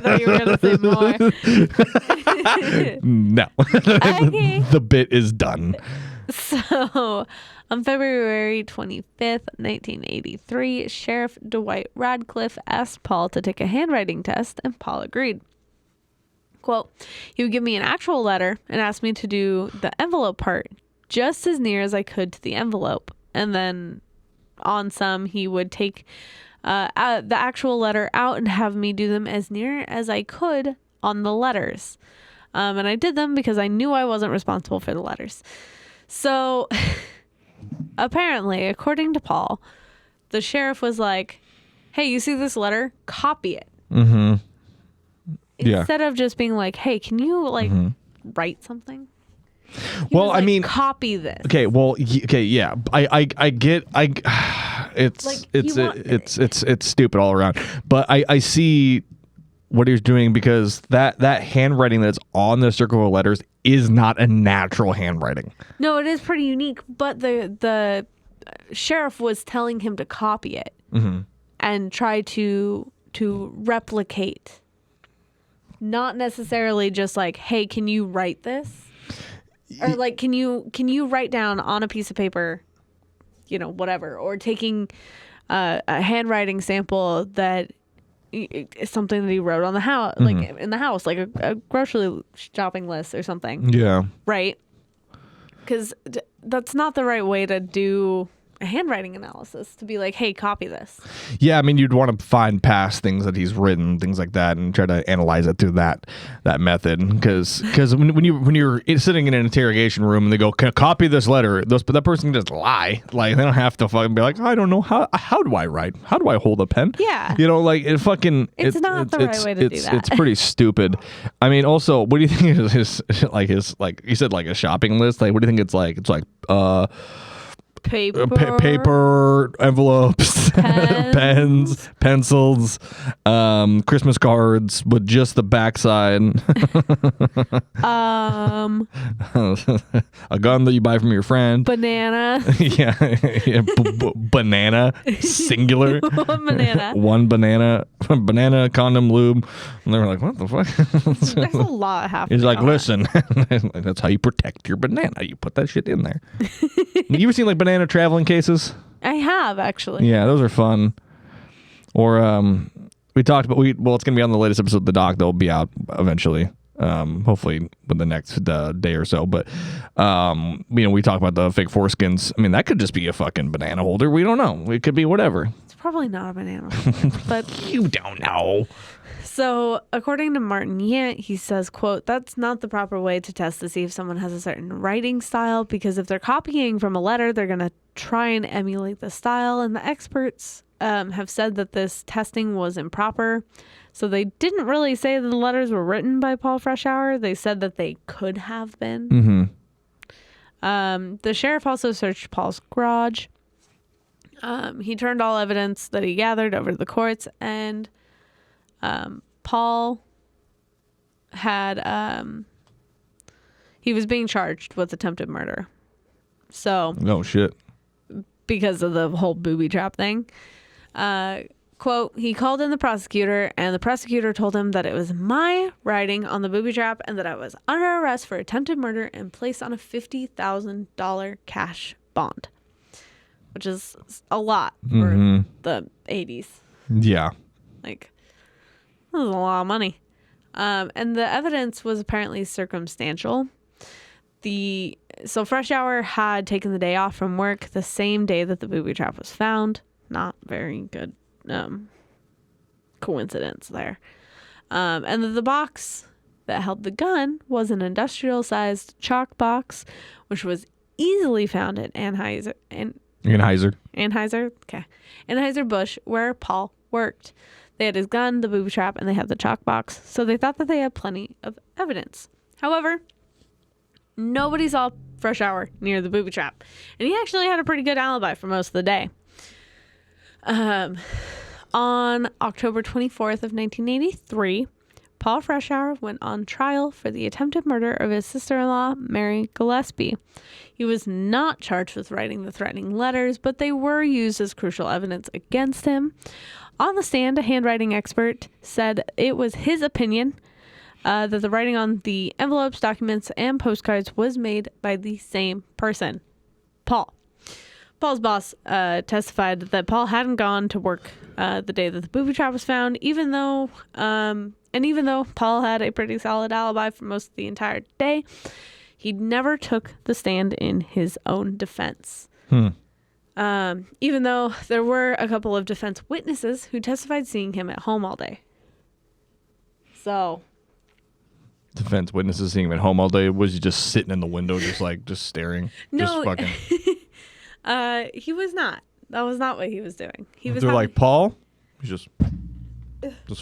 thought you were gonna say more. No. Okay. The bit is done. So, on February 25th, 1983, Sheriff Dwight Radcliffe asked Paul to take a handwriting test, and Paul agreed. Quote, he would give me an actual letter and ask me to do the envelope part just as near as I could to the envelope. And then on some, he would take the actual letter out and have me do them as near as I could on the letters. And I did them because I knew I wasn't responsible for the letters. So apparently, according to Paul, the sheriff was like, hey, you see this letter? Copy it. Mm-hmm. Yeah. Instead of just being like, hey, can you like write something? He Well, was like, I mean, copy this. okay. Well, okay. Yeah. I get. It's Like, it's stupid all around. But I see what he's doing because that handwriting that's on the Circleville Letters is not a natural handwriting. No, it is pretty unique. But the sheriff was telling him to copy it and try to replicate. Not necessarily just like, hey, can you write this? Or like, can you write down on a piece of paper, whatever, or taking a handwriting sample that is something that he wrote on the house, like in the house, like a grocery shopping list or something. Yeah. Right. Because that's not the right way to do a handwriting analysis, to be like, hey, copy this. Yeah, I mean, you'd want to find past things that he's written, things like that, and try to analyze it through that method. Because when you're sitting in an interrogation room and they go, copy this letter, that person can just lie. Like, they don't have to fucking be like, I don't know how do I write? How do I hold a pen? Yeah, like it fucking. It's not the right way to do that. It's pretty stupid. I mean, also, what do you think is his you said like a shopping list? Like, what do you think it's like? It's like paper, envelopes, pens, pencils, Christmas cards with just the backside. A gun that you buy from your friend. Banana. yeah, banana, singular. One banana. Banana, condom, lube. And they were like, what the fuck? There's a lot happening. He's like, listen, that's how you protect your banana. You put that shit in there. You ever seen like banana traveling cases? I have, actually. Yeah, those are fun. Or we talked about it's going to be on the latest episode of The Doc. They'll be out eventually. Hopefully within the next day or so. But we talk about the fake foreskins. I mean, that could just be a fucking banana holder. We don't know. It could be whatever. It's probably not a banana holder, but you don't know. So, according to Martin Yant, he says, quote, that's not the proper way to test to see if someone has a certain writing style, because if they're copying from a letter, they're going to try and emulate the style. And the experts have said that this testing was improper. So they didn't really say that the letters were written by Paul Freshour. They said that they could have been. The sheriff also searched Paul's garage. He turned all evidence that he gathered over to the courts, and Paul had he was being charged with attempted murder. So no shit, because of the whole booby trap thing. Quote, he called in the prosecutor, and the prosecutor told him that it was my writing on the booby trap and that I was under arrest for attempted murder and placed on a $50,000 cash bond, which is a lot for the 80s. Yeah. Like, that was a lot of money. And the evidence was apparently circumstantial. So Freshour had taken the day off from work the same day that the booby trap was found. Not very good coincidence there. And the box that held the gun was an industrial-sized chalk box, which was easily found at Anheuser. Okay. Anheuser-Busch, where Paul worked. They had his gun, the booby trap, and they had the chalk box, so they thought that they had plenty of evidence. However, nobody saw Freshour near the booby trap, and he actually had a pretty good alibi for most of the day. On October 24th of 1983, Paul Freshour went on trial for the attempted murder of his sister-in-law, Mary Gillespie. He was not charged with writing the threatening letters, but they were used as crucial evidence against him. On the stand, a handwriting expert said it was his opinion that the writing on the envelopes, documents, and postcards was made by the same person, Paul. Paul's boss testified that Paul hadn't gone to work the day that the booby trap was found, even though Paul had a pretty solid alibi for most of the entire day, he never took the stand in his own defense. Even though there were a couple of defense witnesses who testified seeing him at home all day. So, defense witnesses seeing him at home all day? Was he just sitting in the window, just staring? No, just fucking. He was not. That was not what he was doing. They're like, Paul, He's just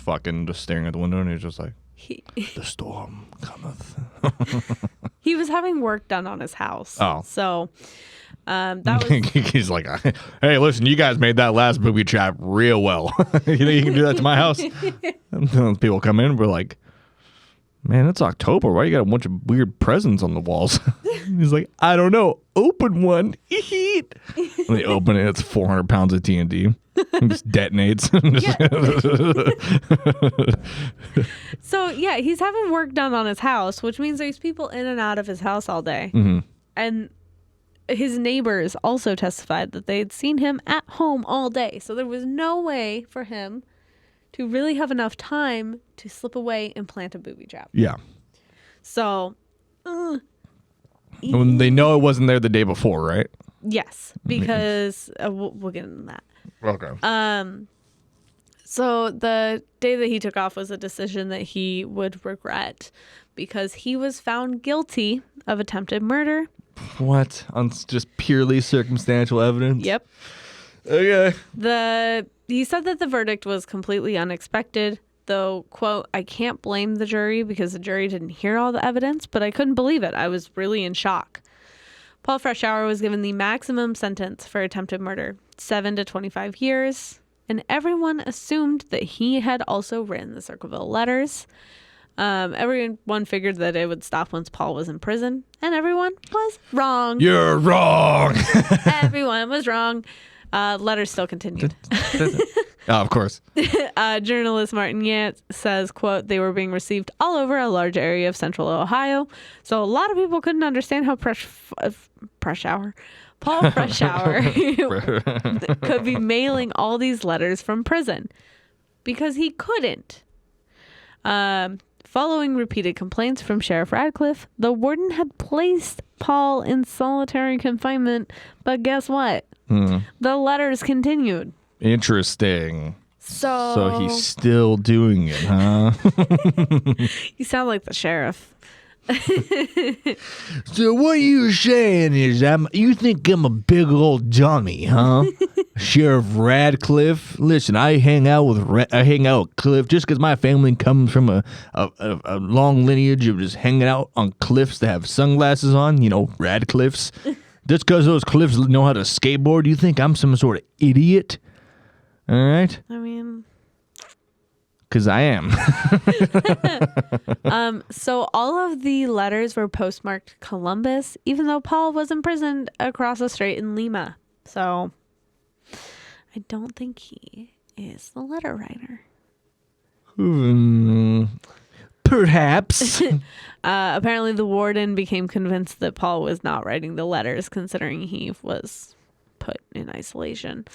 fucking just staring at the window, and he's just like, He the storm cometh. he was having work done on his house. Oh. So that was He's like, hey, listen, you guys made that last booby trap real well. You think you can do that to my house? And people come in and we're like, man, it's October. Why you got a bunch of weird presents on the walls? He's like, I don't know. Open one. Eat. When they open it, it's 400 pounds of TNT. It just detonates. So yeah, he's having work done on his house, which means there's people in and out of his house all day. Mm-hmm. And his neighbors also testified that they had seen him at home all day. So there was no way for him to really have enough time to slip away and plant a booby trap. Yeah. So When they know it wasn't there the day before, right? yes, because we'll get into that. Okay. So the day that he took off was a decision that he would regret because he was found guilty of attempted murder. What? On just purely circumstantial evidence? Yep. Okay. He said that the verdict was completely unexpected, though, quote, I can't blame the jury because the jury didn't hear all the evidence, but I couldn't believe it. I was really in shock. Paul Freshour was given the maximum sentence for attempted murder, 7 to 25 years, and everyone assumed that he had also written the Circleville Letters. Everyone figured that it would stop once Paul was in prison, and everyone was wrong. You're wrong. Everyone was wrong. Letters still continued. Oh, of course. Journalist Martin Yant says, quote, they were being received all over a large area of central Ohio. So a lot of people couldn't understand how Paul Freshour could be mailing all these letters from prison because he couldn't. Following repeated complaints from Sheriff Radcliffe, the warden had placed Paul in solitary confinement. But guess what? The letters continued. Interesting. So So he's still doing it, huh? You sound like the sheriff. So what you're saying is you think I'm a big old dummy, huh? Sheriff Radcliffe. Listen, I hang out with Cliff just because my family comes from a long lineage of just hanging out on cliffs that have sunglasses on, Radcliffes. Just because those cliffs know how to skateboard, you think I'm some sort of idiot? All right? I mean, because I am. So all of the letters were postmarked Columbus, even though Paul was imprisoned across the strait in Lima. So I don't think he is the letter writer. Perhaps. Apparently the warden became convinced that Paul was not writing the letters, considering he was put in isolation.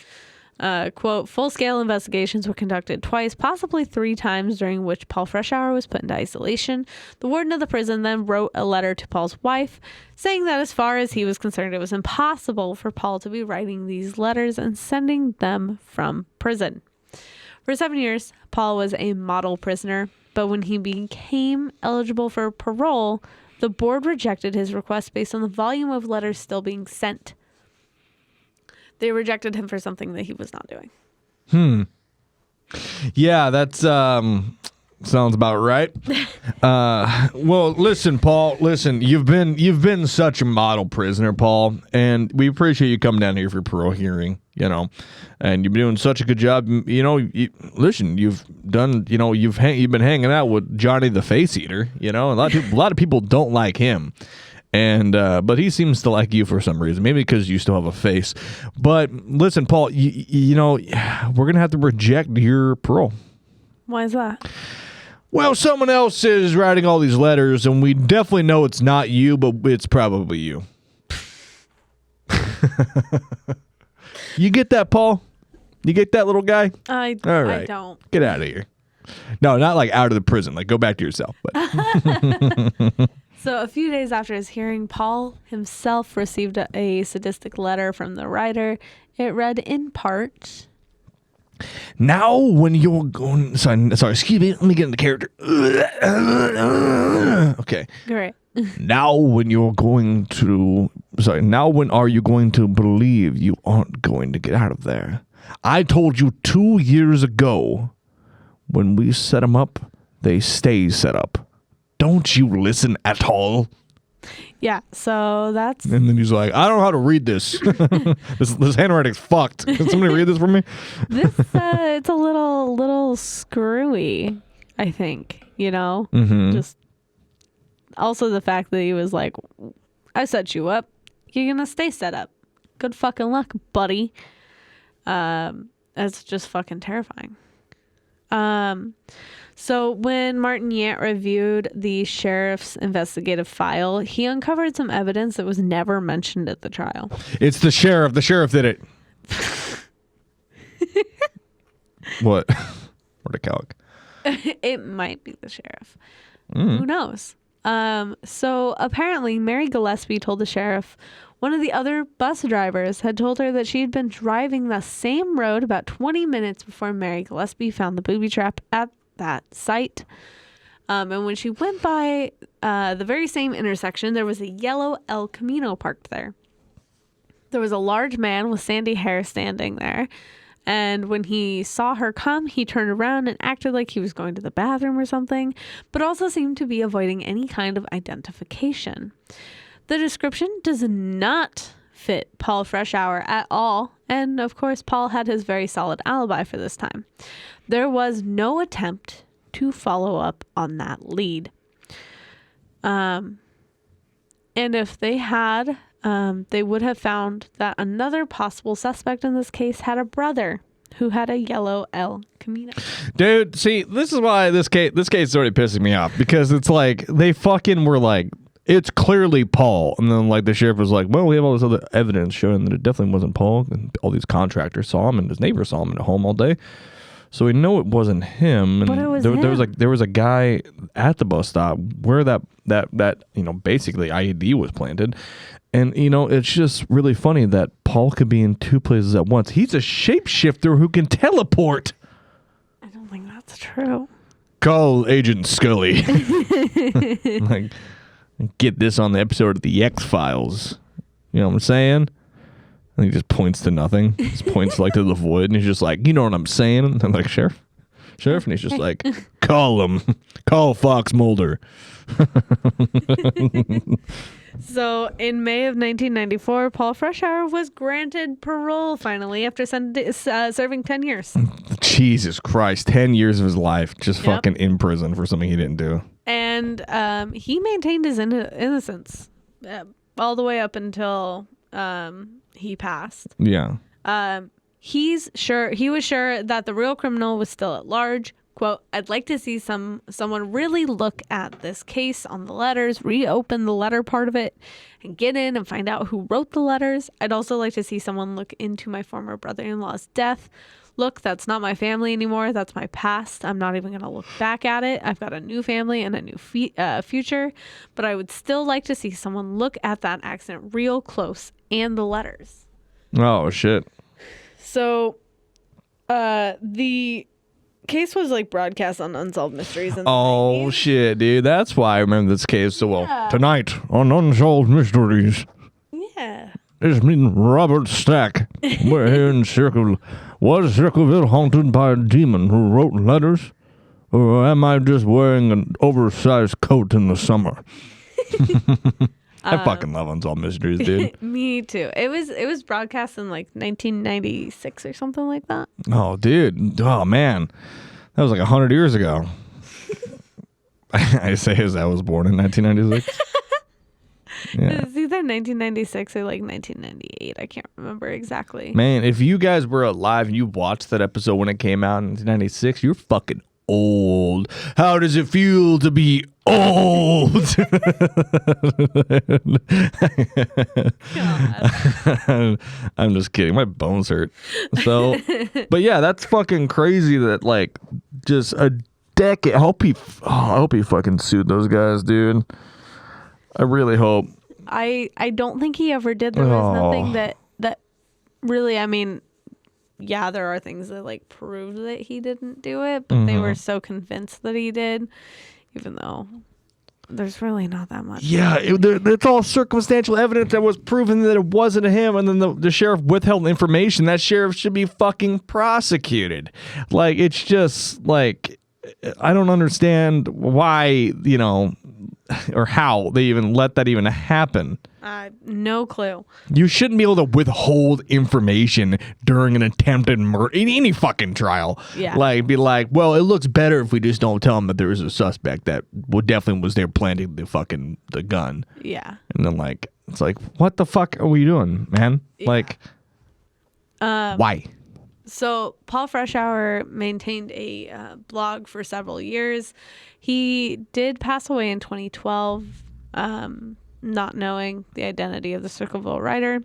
Quote, full-scale investigations were conducted twice, possibly 3 times, during which Paul Freshour was put into isolation. The warden of the prison then wrote a letter to Paul's wife, saying that as far as he was concerned, it was impossible for Paul to be writing these letters and sending them from prison. For 7 years, Paul was a model prisoner, but when he became eligible for parole, the board rejected his request based on the volume of letters still being sent. They rejected him for something that he was not doing. Yeah, that's sounds about right. Well, listen, Paul. Listen, you've been such a model prisoner, Paul, and we appreciate you coming down here for your parole hearing. And you've been doing such a good job. Listen, you've done. You've been hanging out with Johnny the Face Eater. A lot of people don't like him. And but he seems to like you for some reason, maybe because you still have a face. But listen, Paul, we're gonna have to reject your parole. Why is that? Well, someone else is writing all these letters, and we definitely know it's not you, but it's probably you. You get that, Paul? You get that, little guy? I don't. Get out of here. No, not like out of the prison. Like, go back to yourself. But. So a few days after his hearing, Paul himself received a sadistic letter from the writer. It read in part, now when you're going... Sorry, excuse me. Let me get in the character. Okay. great. Now when are you going to believe you aren't going to get out of there? I told you 2 years ago, when we set them up, they stay set up. Don't you listen at all? Yeah, so that's... And then he's like, I don't know how to read this. this handwriting's fucked. Can somebody read this for me? This, it's a little screwy, I think, you know? Mm-hmm. Just also the fact that he was like, I set you up. You're going to stay set up. Good fucking luck, buddy. That's just fucking terrifying. So when Martin Yant reviewed the sheriff's investigative file, he uncovered some evidence that was never mentioned at the trial. It's the sheriff. The sheriff did it. What? Or the calc? It might be the sheriff. Who knows? So apparently Mary Gillespie told the sheriff one of the other bus drivers had told her that she had been driving the same road about 20 minutes before Mary Gillespie found the booby trap at that site. And when she went by the very same intersection, there was a yellow El Camino parked there. There was a large man with sandy hair standing there. And when he saw her come, he turned around and acted like he was going to the bathroom or something, but also seemed to be avoiding any kind of identification. The description does not fit Paul Freshour at all. And of course, Paul had his very solid alibi for this time. There was no attempt to follow up on that lead. And if they had, they would have found that another possible suspect in this case had a brother who had a yellow El Camino. Dude, see, this is why this case is already pissing me off, because it's like they fucking were like, it's clearly Paul, and then like the sheriff was like, well, we have all this other evidence showing that it definitely wasn't Paul, and all these contractors saw him and his neighbors saw him at home all day, so we know it wasn't him. And but it was there was a guy at the bus stop where that basically IED was planted. And, it's just really funny that Paul could be in two places at once. He's a shapeshifter who can teleport. I don't think that's true. Call Agent Scully. Like, get this on the episode of the X-Files. You know what I'm saying? And he just points to nothing. He just points like to the void. And he's just like, you know what I'm saying? And I'm like, Sheriff? And he's just like, call him. Call Fox Mulder. So in May of 1994, Paul Freshour was granted parole finally after serving 10 years. Jesus Christ, 10 years of his life just fucking in prison for something he didn't do. And he maintained his innocence all the way up until he passed. Yeah. He was sure that the real criminal was still at large. Quote, I'd like to see someone really look at this case on the letters, reopen the letter part of it, and get in and find out who wrote the letters. I'd also like to see someone look into my former brother-in-law's death. Look, that's not my family anymore. That's my past. I'm not even going to look back at it. I've got a new family and a new future. But I would still like to see someone look at that accident real close and the letters. Oh, shit. So, the case was like broadcast on Unsolved Mysteries in the 90s. Shit, dude. That's why I remember this case so well. Yeah. Tonight on Unsolved Mysteries. Yeah. It's me, Robert Stack. We're here in Circleville. Was Circleville haunted by a demon who wrote letters? Or am I just wearing an oversized coat in the summer? I fucking love Unsolved Mysteries, dude. Me too. It was broadcast in like 1996 or something like that. Oh, dude. Oh, man. That was like 100 years ago. I say as I was born in 1996. Yeah. It's either 1996 or like 1998. I can't remember exactly. Man, if you guys were alive and you watched that episode when it came out in 1996, you're fucking old. How does it feel to be old? I'm just kidding. My bones hurt. So, but yeah, that's fucking crazy that like just a decade. I hope he fucking sued those guys, dude. I really hope. I don't think he ever did. There was nothing that really, I mean, yeah, there are things that like prove that he didn't do it, but they were so convinced that he did, even though there's really not that much. Yeah, it's all circumstantial evidence that was proven that it wasn't him, and then the sheriff withheld information. That sheriff should be fucking prosecuted. Like, it's just, like, I don't understand why, or how they even let that even happen. No clue. You shouldn't be able to withhold information during an attempted murder in any fucking trial. Yeah. Like, be like, well, it looks better if we just don't tell them that there is a suspect that definitely was there planting the gun. Yeah. And then, like, it's like, what the fuck are we doing, man? Yeah. Like, why? So Paul Freshour maintained a blog for several years. He did pass away in 2012, not knowing the identity of the Circleville writer.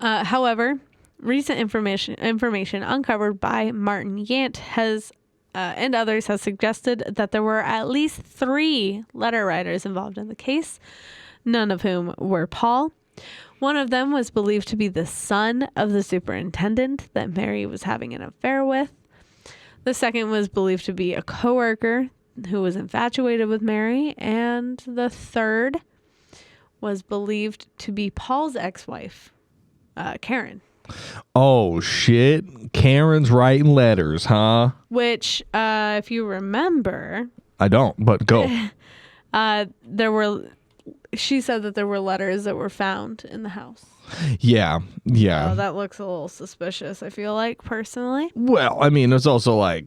However, recent information uncovered by Martin Yant and others has suggested that there were at least 3 letter writers involved in the case, none of whom were Paul. One of them was believed to be the son of the superintendent that Mary was having an affair with. The second was believed to be a coworker who was infatuated with Mary. And the third was believed to be Paul's ex-wife, Karen. Oh, shit. Karen's writing letters, huh? Which, if you remember... I don't, but go. She said that there were letters that were found in the house. Yeah. Oh, that looks a little suspicious, I feel like, personally. Well, I mean, it's also like,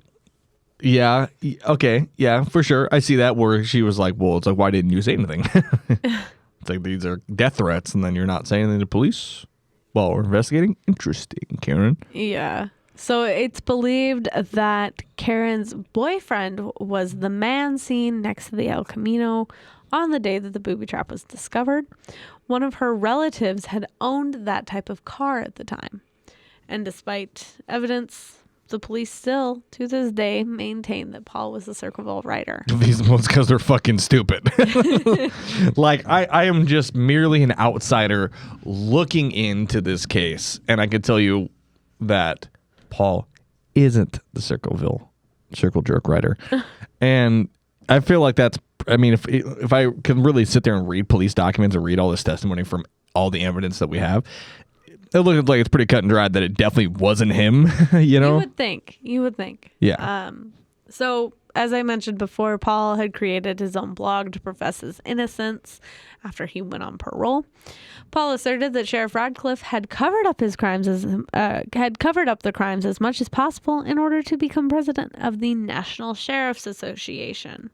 yeah, okay, yeah, for sure. I see that where she was like, well, it's like, why didn't you say anything? It's like, these are death threats, and then you're not saying anything to police while we're investigating? Interesting, Karen. Yeah. So it's believed that Karen's boyfriend was the man seen next to the El Camino on the day that the booby trap was discovered. One of her relatives had owned that type of car at the time. And despite evidence, the police still, to this day, maintain that Paul was the Circleville writer. These ones because they're fucking stupid. Like, I am just merely an outsider looking into this case. And I can tell you that Paul isn't the circle jerk writer. And I feel like that's, I mean, if I can really sit there and read police documents and read all this testimony from all the evidence that we have, it looks like it's pretty cut and dried that it definitely wasn't him, You would think. Yeah. So, as I mentioned before, Paul had created his own blog to profess his innocence after he went on parole. Paul asserted that Sheriff Radcliffe had covered up the crimes as much as possible in order to become president of the National Sheriff's Association.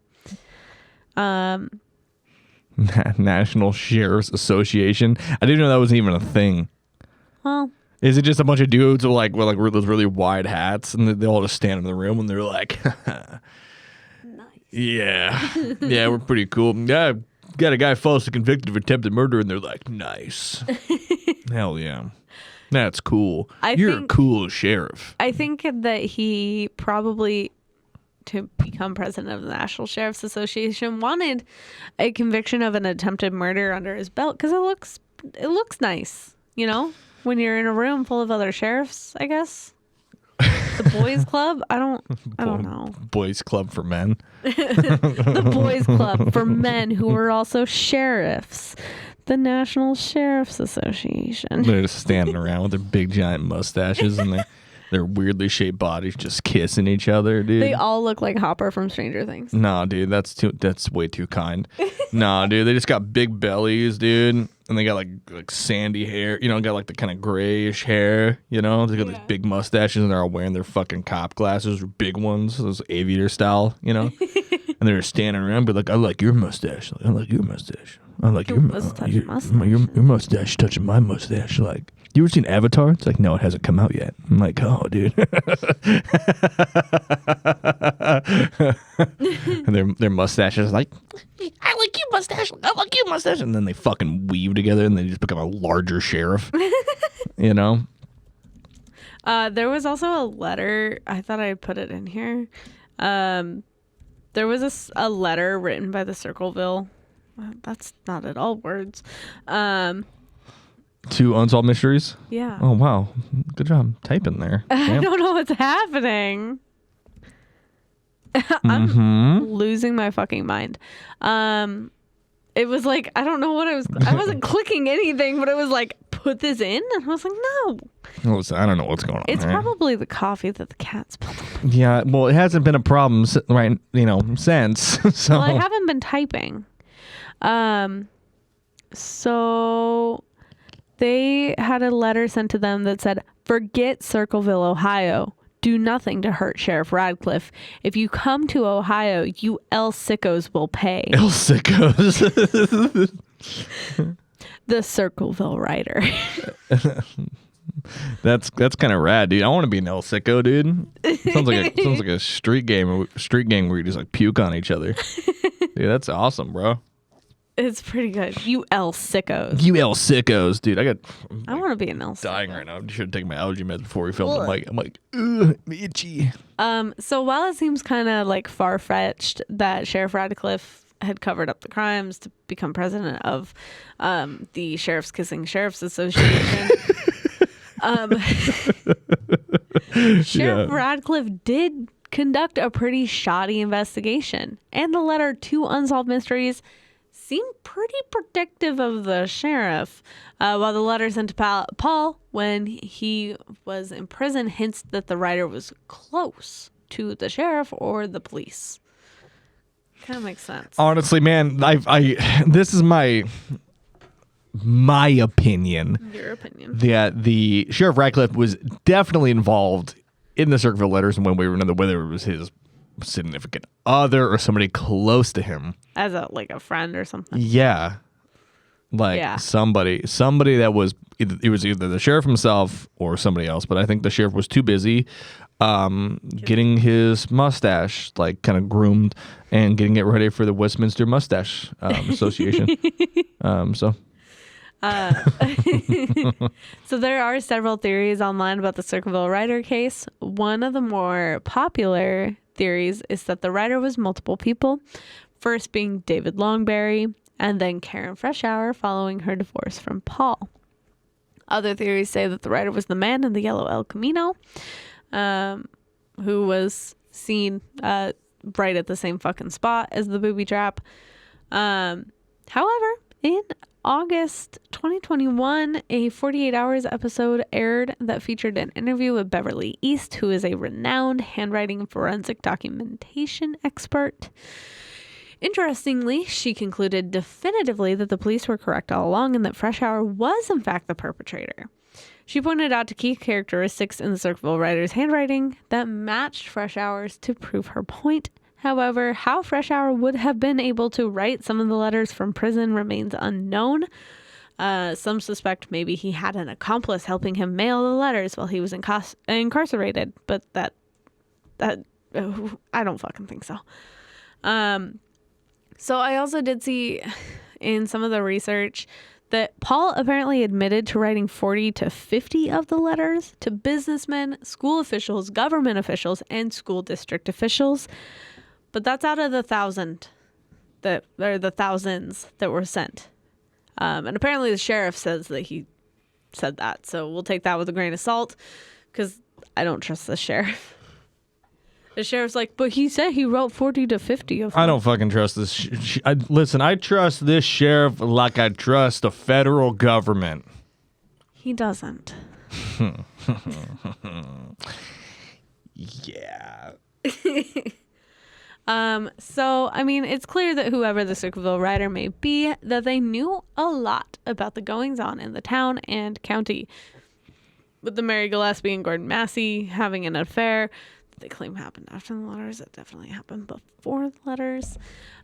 National Sheriff's Association. I didn't know that was even a thing. Well, is it just a bunch of dudes with those really wide hats, and they all just stand in the room and they're like, nice. yeah, we're pretty cool. Yeah, got a guy falsely convicted of attempted murder, and they're like, nice. Hell yeah. That's cool. You're a cool sheriff. I think that he probably, to become president of the National Sheriff's Association, wanted a conviction of an attempted murder under his belt because it looks nice, when you're in a room full of other sheriffs, I guess. The boys club? I don't know. Boys club for men. The boys club for men who are also sheriffs. The National Sheriff's Association. They're just standing around with their big giant mustaches and their weirdly shaped bodies just kissing each other, dude. They all look like Hopper from Stranger Things. Nah, dude, that's way too kind. Nah, dude, they just got big bellies, dude. And they got like sandy hair, got like the kind of grayish hair, They got these big mustaches and they're all wearing their fucking cop glasses, big ones, those aviator style, And they're just standing around, but like, I like your mustache. I like your mustache. I like your mustache touching my mustache. Like, you ever seen Avatar? It's like, no, it hasn't come out yet. I'm like, oh, dude. And their mustaches like, I like you mustache. I like you mustache. And then they fucking weave together and they just become a larger sheriff. There was also a letter. I thought I'd put it in here. There was a letter written by the Circleville. That's not at all words. To Unsolved Mysteries? Yeah. Oh, wow. Good job typing there. I don't know what's happening. I'm losing my fucking mind. It was like, I don't know what I wasn't clicking anything, but it was like, put this in? And I was like, no. Listen, I don't know what's going on. It's here. probably the coffee that the cat spilled. Yeah, well, it hasn't been a problem, right? Since. So. Well, I haven't been typing. So they had a letter sent to them that said, forget Circleville, Ohio. Do nothing to hurt Sheriff Radcliffe. If you come to Ohio, you El Sickos will pay. El Sickos. The Circleville writer. That's kind of rad, dude. I want to be an El Sicko, dude. Sounds like a street game where you just like puke on each other. Dude, that's awesome, bro. It's pretty good. You El Sickos. You El Sickos, dude. I want to be an El Sicko. Dying right now. I should have taken my allergy meds before we filmed the mic. I'm like, ugh, itchy. So while it seems kind of like far-fetched that Sheriff Radcliffe had covered up the crimes to become president of the Sheriffs Kissing Sheriffs Association, Sheriff Radcliffe did conduct a pretty shoddy investigation, and the letter to Unsolved Mysteries seemed pretty predictive of the sheriff, while the letter sent to Paul when he was in prison hints that the writer was close to the sheriff or the police. Kind of makes sense. Honestly, man, this is my opinion. Your opinion. That the Sheriff Radcliffe was definitely involved in the Circleville Letters in one way or another, whether it was his significant other or somebody close to him. As a friend or something. Yeah. Somebody that was it was either the sheriff himself or somebody else, but I think the sheriff was too busy getting his mustache kind of groomed and getting it ready for the Westminster Mustache Association. So there are several theories online about the Circleville writer case. One of the more popular theories is that the writer was multiple people, first being David Longberry and then Karen Freshour following her divorce from Paul. Other theories say that the writer was the man in the yellow El Camino, who was seen right at the same fucking spot as the booby trap. However, in August 2021, a 48 Hours episode aired that featured an interview with Beverly East, who is a renowned handwriting and forensic documentation expert. Interestingly, she concluded definitively that the police were correct all along and that Freshour was in fact the perpetrator. She pointed out to key characteristics in the Circleville writer's handwriting that matched Freshour's to prove her point. However, how Freshour would have been able to write some of the letters from prison remains unknown. Some suspect maybe he had an accomplice helping him mail the letters while he was incarcerated, but that I don't fucking think so. So I also did see in some of the research that Paul apparently admitted to writing 40 to 50 of the letters to businessmen, school officials, government officials, and school district officials. But that's out of the thousands that were sent. And apparently the sheriff says that he said that. So we'll take that with a grain of salt because I don't trust the sheriff. The sheriff's like, but he said he wrote 40 to 50 of them. I don't fucking trust this. Listen, I trust this sheriff like I trust the federal government. He doesn't. Yeah. So, I mean, it's clear that whoever the Circleville writer may be, that they knew a lot about the goings-on in the town and county. With the Mary Gillespie and Gordon Massey having an affair that they claim happened after the letters, it definitely happened before the letters.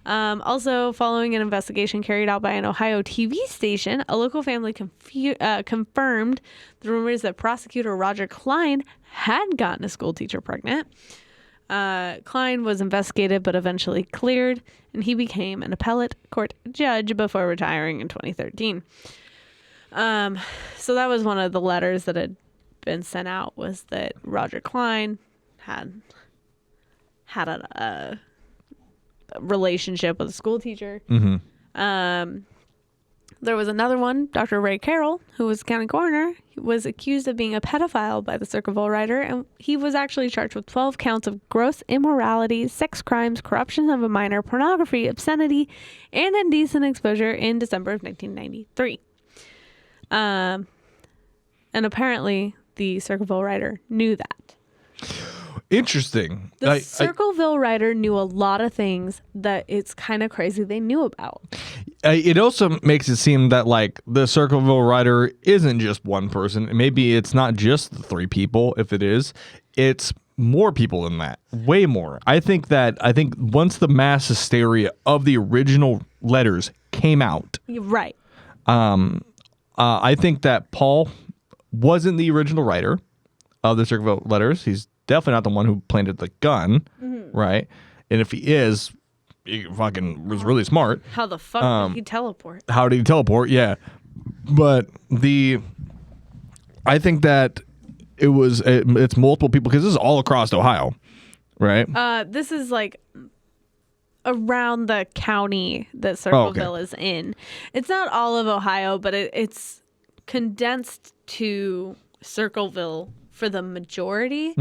Also, following an investigation carried out by an Ohio TV station, a local family confirmed the rumors that prosecutor Roger Klein had gotten a school teacher pregnant. Klein was investigated but eventually cleared, and he became an appellate court judge before retiring in 2013. So that was one of the letters that had been sent out, was that Roger Klein had a relationship with a school teacher. Mm-hmm. There was another one, Dr. Ray Carroll, who was county coroner. He was accused of being a pedophile by the Circleville writer, and he was actually charged with 12 counts of gross immorality, sex crimes, corruption of a minor, pornography, obscenity, and indecent exposure in December of 1993. And apparently the Circleville writer knew that. Interesting. The Circleville writer knew a lot of things that it's kind of crazy they knew about. It also makes it seem that like the Circleville writer isn't just one person. Maybe it's not just the 3 people. If it is, it's more people than that. Way more. I think once the mass hysteria of the original letters came out, Right. I think that Paul wasn't the original writer of the Circleville Letters. He's definitely not the one who planted the gun, right? And if he is, he fucking was really smart. How the fuck did he teleport? How did he teleport? Yeah. But I think that it's multiple people because this is all across Ohio, right? This is like around the county that Circleville is in. It's not all of Ohio, but it's condensed to Circleville for the majority.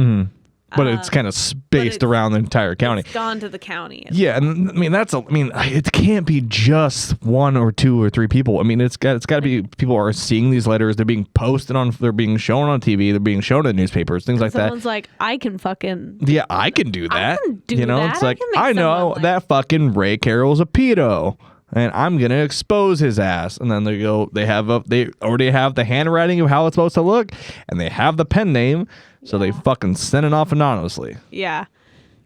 But it's kind of spaced around the entire county. It's gone to the county. Yeah, and I mean it can't be just 1 or 2 or 3 people. I mean it's got to be people are seeing these letters, they're being posted they're being shown on TV, they're being shown in newspapers, things like that. Someone's like, I can fucking I can do that. I can do that. It's like I I know that fucking Ray Carroll's a pedo. And I'm gonna expose his ass. And then they already have the handwriting of how it's supposed to look, and they have the pen name, so they fucking send it off anonymously. Yeah,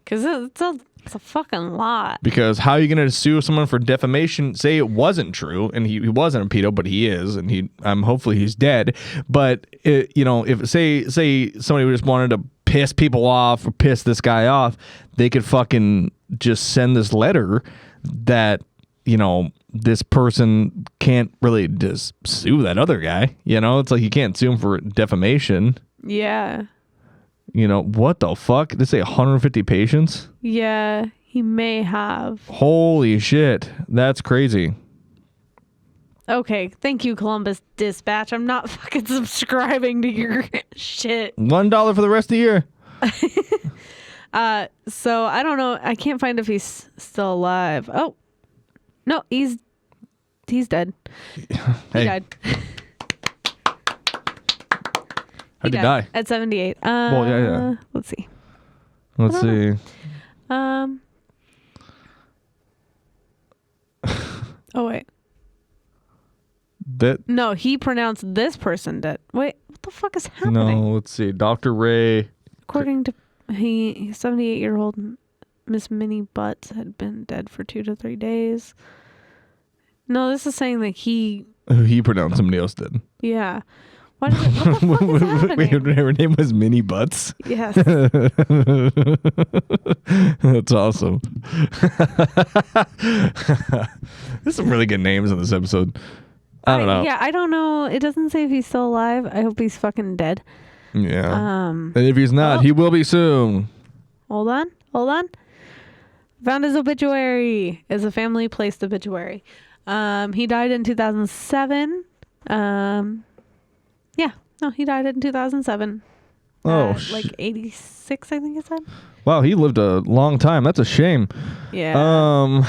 because it's a fucking lot. Because how are you gonna sue someone for defamation? Say it wasn't true, and he wasn't a pedo, but he is, and hopefully he's dead. But if say somebody just wanted to piss people off or piss this guy off, they could fucking just send this letter that. This person can't really just sue that other guy. It's like you can't sue him for defamation. Yeah. What the fuck? Did they say 150 patients? Yeah, he may have. Holy shit. That's crazy. Okay, thank you, Columbus Dispatch. I'm not fucking subscribing to your shit. $1 for the rest of the year. So I don't know. I can't find if he's still alive. Oh. No, he's dead. He died. How'd he die? At 78. Well, yeah. Let's see. Let's see. Oh wait. No, he pronounced this person dead. Wait, what the fuck is happening? No, let's see. Dr. Ray. According to 78-year-old Miss Minnie Butts had been dead for 2 to 3 days. No, this is saying that he pronounced somebody else dead. Yeah. What the fuck is happening? Her name was Minnie Butts. Yes. That's awesome. There's some really good names in this episode. I don't know. Yeah, I don't know. It doesn't say if he's still alive. I hope he's fucking dead. Yeah. And if he's not, he will be soon. Hold on. Found his obituary. Is a family placed obituary. He died in 2007. He died in 2007. Like 86, I think it said. Wow, he lived a long time. That's a shame. Yeah.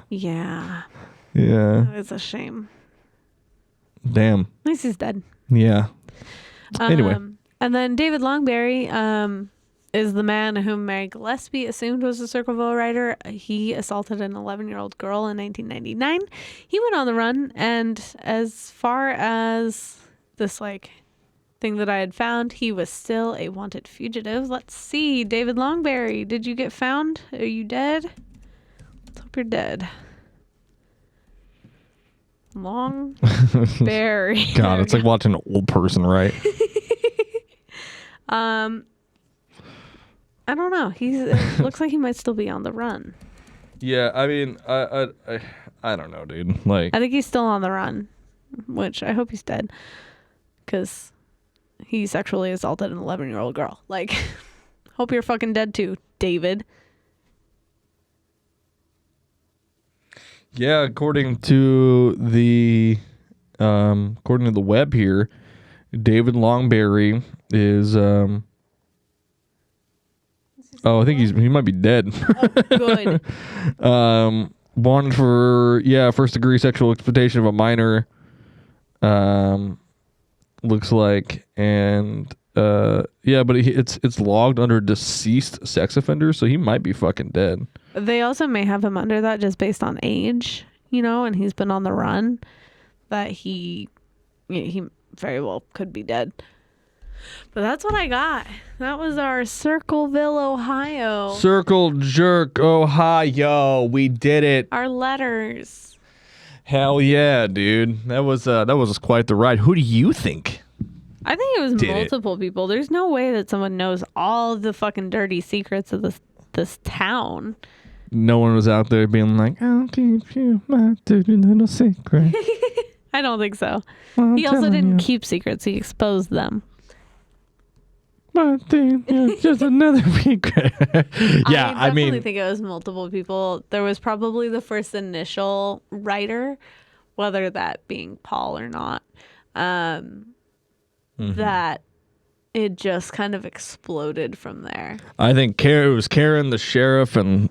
Yeah. Yeah. It's a shame. Damn. At least he's dead. Yeah. Anyway. And then David Longberry is the man whom Mary Gillespie assumed was a Circleville writer. He assaulted an 11-year-old girl in 1999. He went on the run, and as far as this thing that I had found, he was still a wanted fugitive. Let's see. David Longberry, did you get found? Are you dead? Let's hope you're dead. Longberry. God, it's like watching an old person, right? I don't know. It looks like he might still be on the run. Yeah, I mean, I don't know, dude. I think he's still on the run, which I hope he's dead, because he sexually assaulted an 11-year-old girl. Hope you're fucking dead too, David. Yeah, according to the web here, David Longberry is I think he might be dead. Good. Wanted for first degree sexual exploitation of a minor. Looks like, and but it's logged under deceased sex offender, so he might be fucking dead. They also may have him under that just based on age, and he's been on the run. That he very well could be dead. But that's what I got. That was our Circleville, Ohio. Circle Jerk, Ohio. We did it. Our letters. Hell yeah, dude. That was quite the ride. Who do you think? I think it was multiple people. There's no way that someone knows all the fucking dirty secrets of this town. No one was out there being like, I'll keep you my dirty little secret. I don't think so. Well, he also didn't keep secrets. He exposed them. But just another secret. Yeah, I definitely think it was multiple people. There was probably the first initial writer, whether that being Paul or not, that it just kind of exploded from there. I think it was Karen, the sheriff, and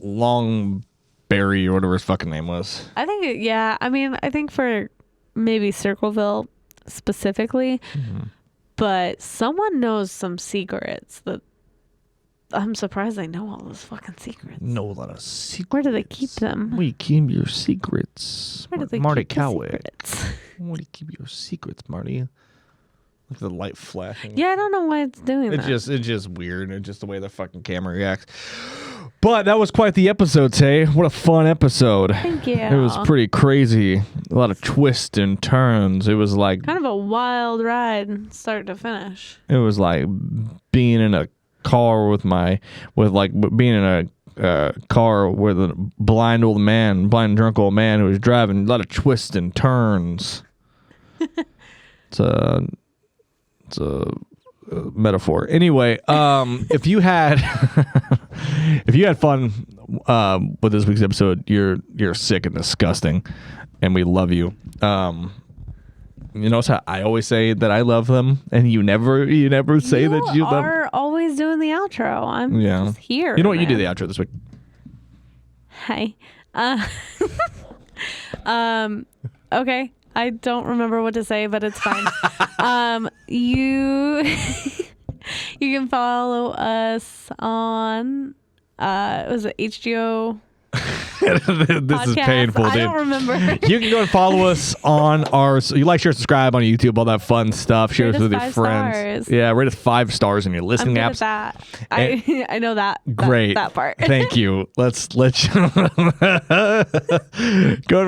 Longberry, or whatever his fucking name was. I think, I think for maybe Circleville specifically, but someone knows some secrets that I'm surprised they know all those fucking secrets. Know a lot of secrets. Where do they keep them? We keep your secrets. Where do they Marty keep the Cowick. secrets? Where do you keep your secrets, Marty? Look at the light flashing. Yeah, I don't know why it's doing that. It's just weird. It's just the way the fucking camera reacts. But that was quite the episode, Tay. What a fun episode. Thank you. It was pretty crazy. A lot of twists and turns. It was like kind of a wild ride, start to finish. It was like being in a car being in a car with a blind drunk old man who was driving. A lot of twists and turns. It's a metaphor. Anyway, if you had fun with this week's episode, you're sick and disgusting, and we love you. You know how I always say that I love them, and you never say that you love. You are always doing the outro. I'm just here. You know what? You do the outro this week. Hi. Okay. I don't remember what to say, but it's fine. You can follow us on was it HGO? This podcast? Is painful, dude. I don't remember. You can go and follow us on you like, share, subscribe on YouTube, all that fun stuff. Share us with your friends. Stars. Yeah, rate us 5 stars in your listening I'm apps. good at that. I know that. Great. That part. Thank you. Let's go and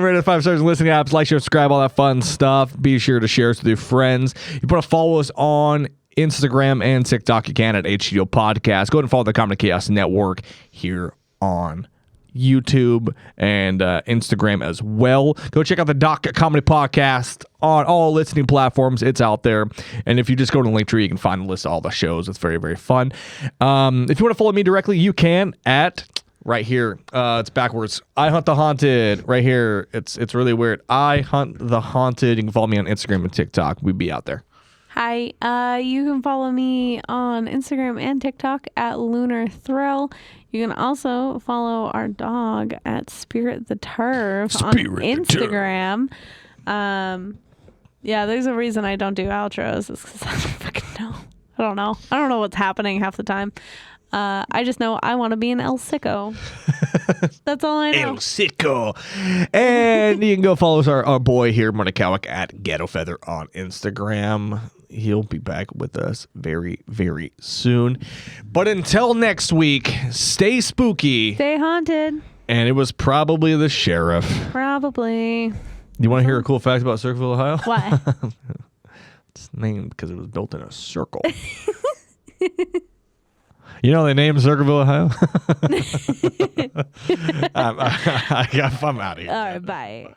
rate us 5 stars in listening apps. Like, share, subscribe, all that fun stuff. Be sure to share us with your friends. You want to follow us on Instagram and TikTok, you can at HGOPodcast. Go ahead and follow the Comedy Chaos Network here on YouTube and Instagram as well. Go check out the Doc Comedy Podcast on all listening platforms. It's out there. And if you just go to the link tree, you can find a list of all the shows. It's very, very fun. If you want to follow me directly, you can at right here. It's backwards. I Hunt the Haunted. Right here. It's really weird. I Hunt the Haunted. You can follow me on Instagram and TikTok. We'd be out there. Hi, you can follow me on Instagram and TikTok at Lunar Thrill. You can also follow our dog at Spirit the Turf on Instagram. Yeah, there's a reason I don't do outros. It's because I don't fucking know. I don't know what's happening half the time. I just know I want to be an El Sicko. That's all I know. El Sicko. And you can go follow our boy here, Marty Cowick, at Ghetto Feather on Instagram. He'll be back with us very, very soon. But until next week, stay spooky. Stay haunted. And it was probably the sheriff. Probably. You want to hear a cool fact about Circleville, Ohio? What? It's named because it was built in a circle. You know they named Circleville, Ohio? I'm out of here. All right, bye.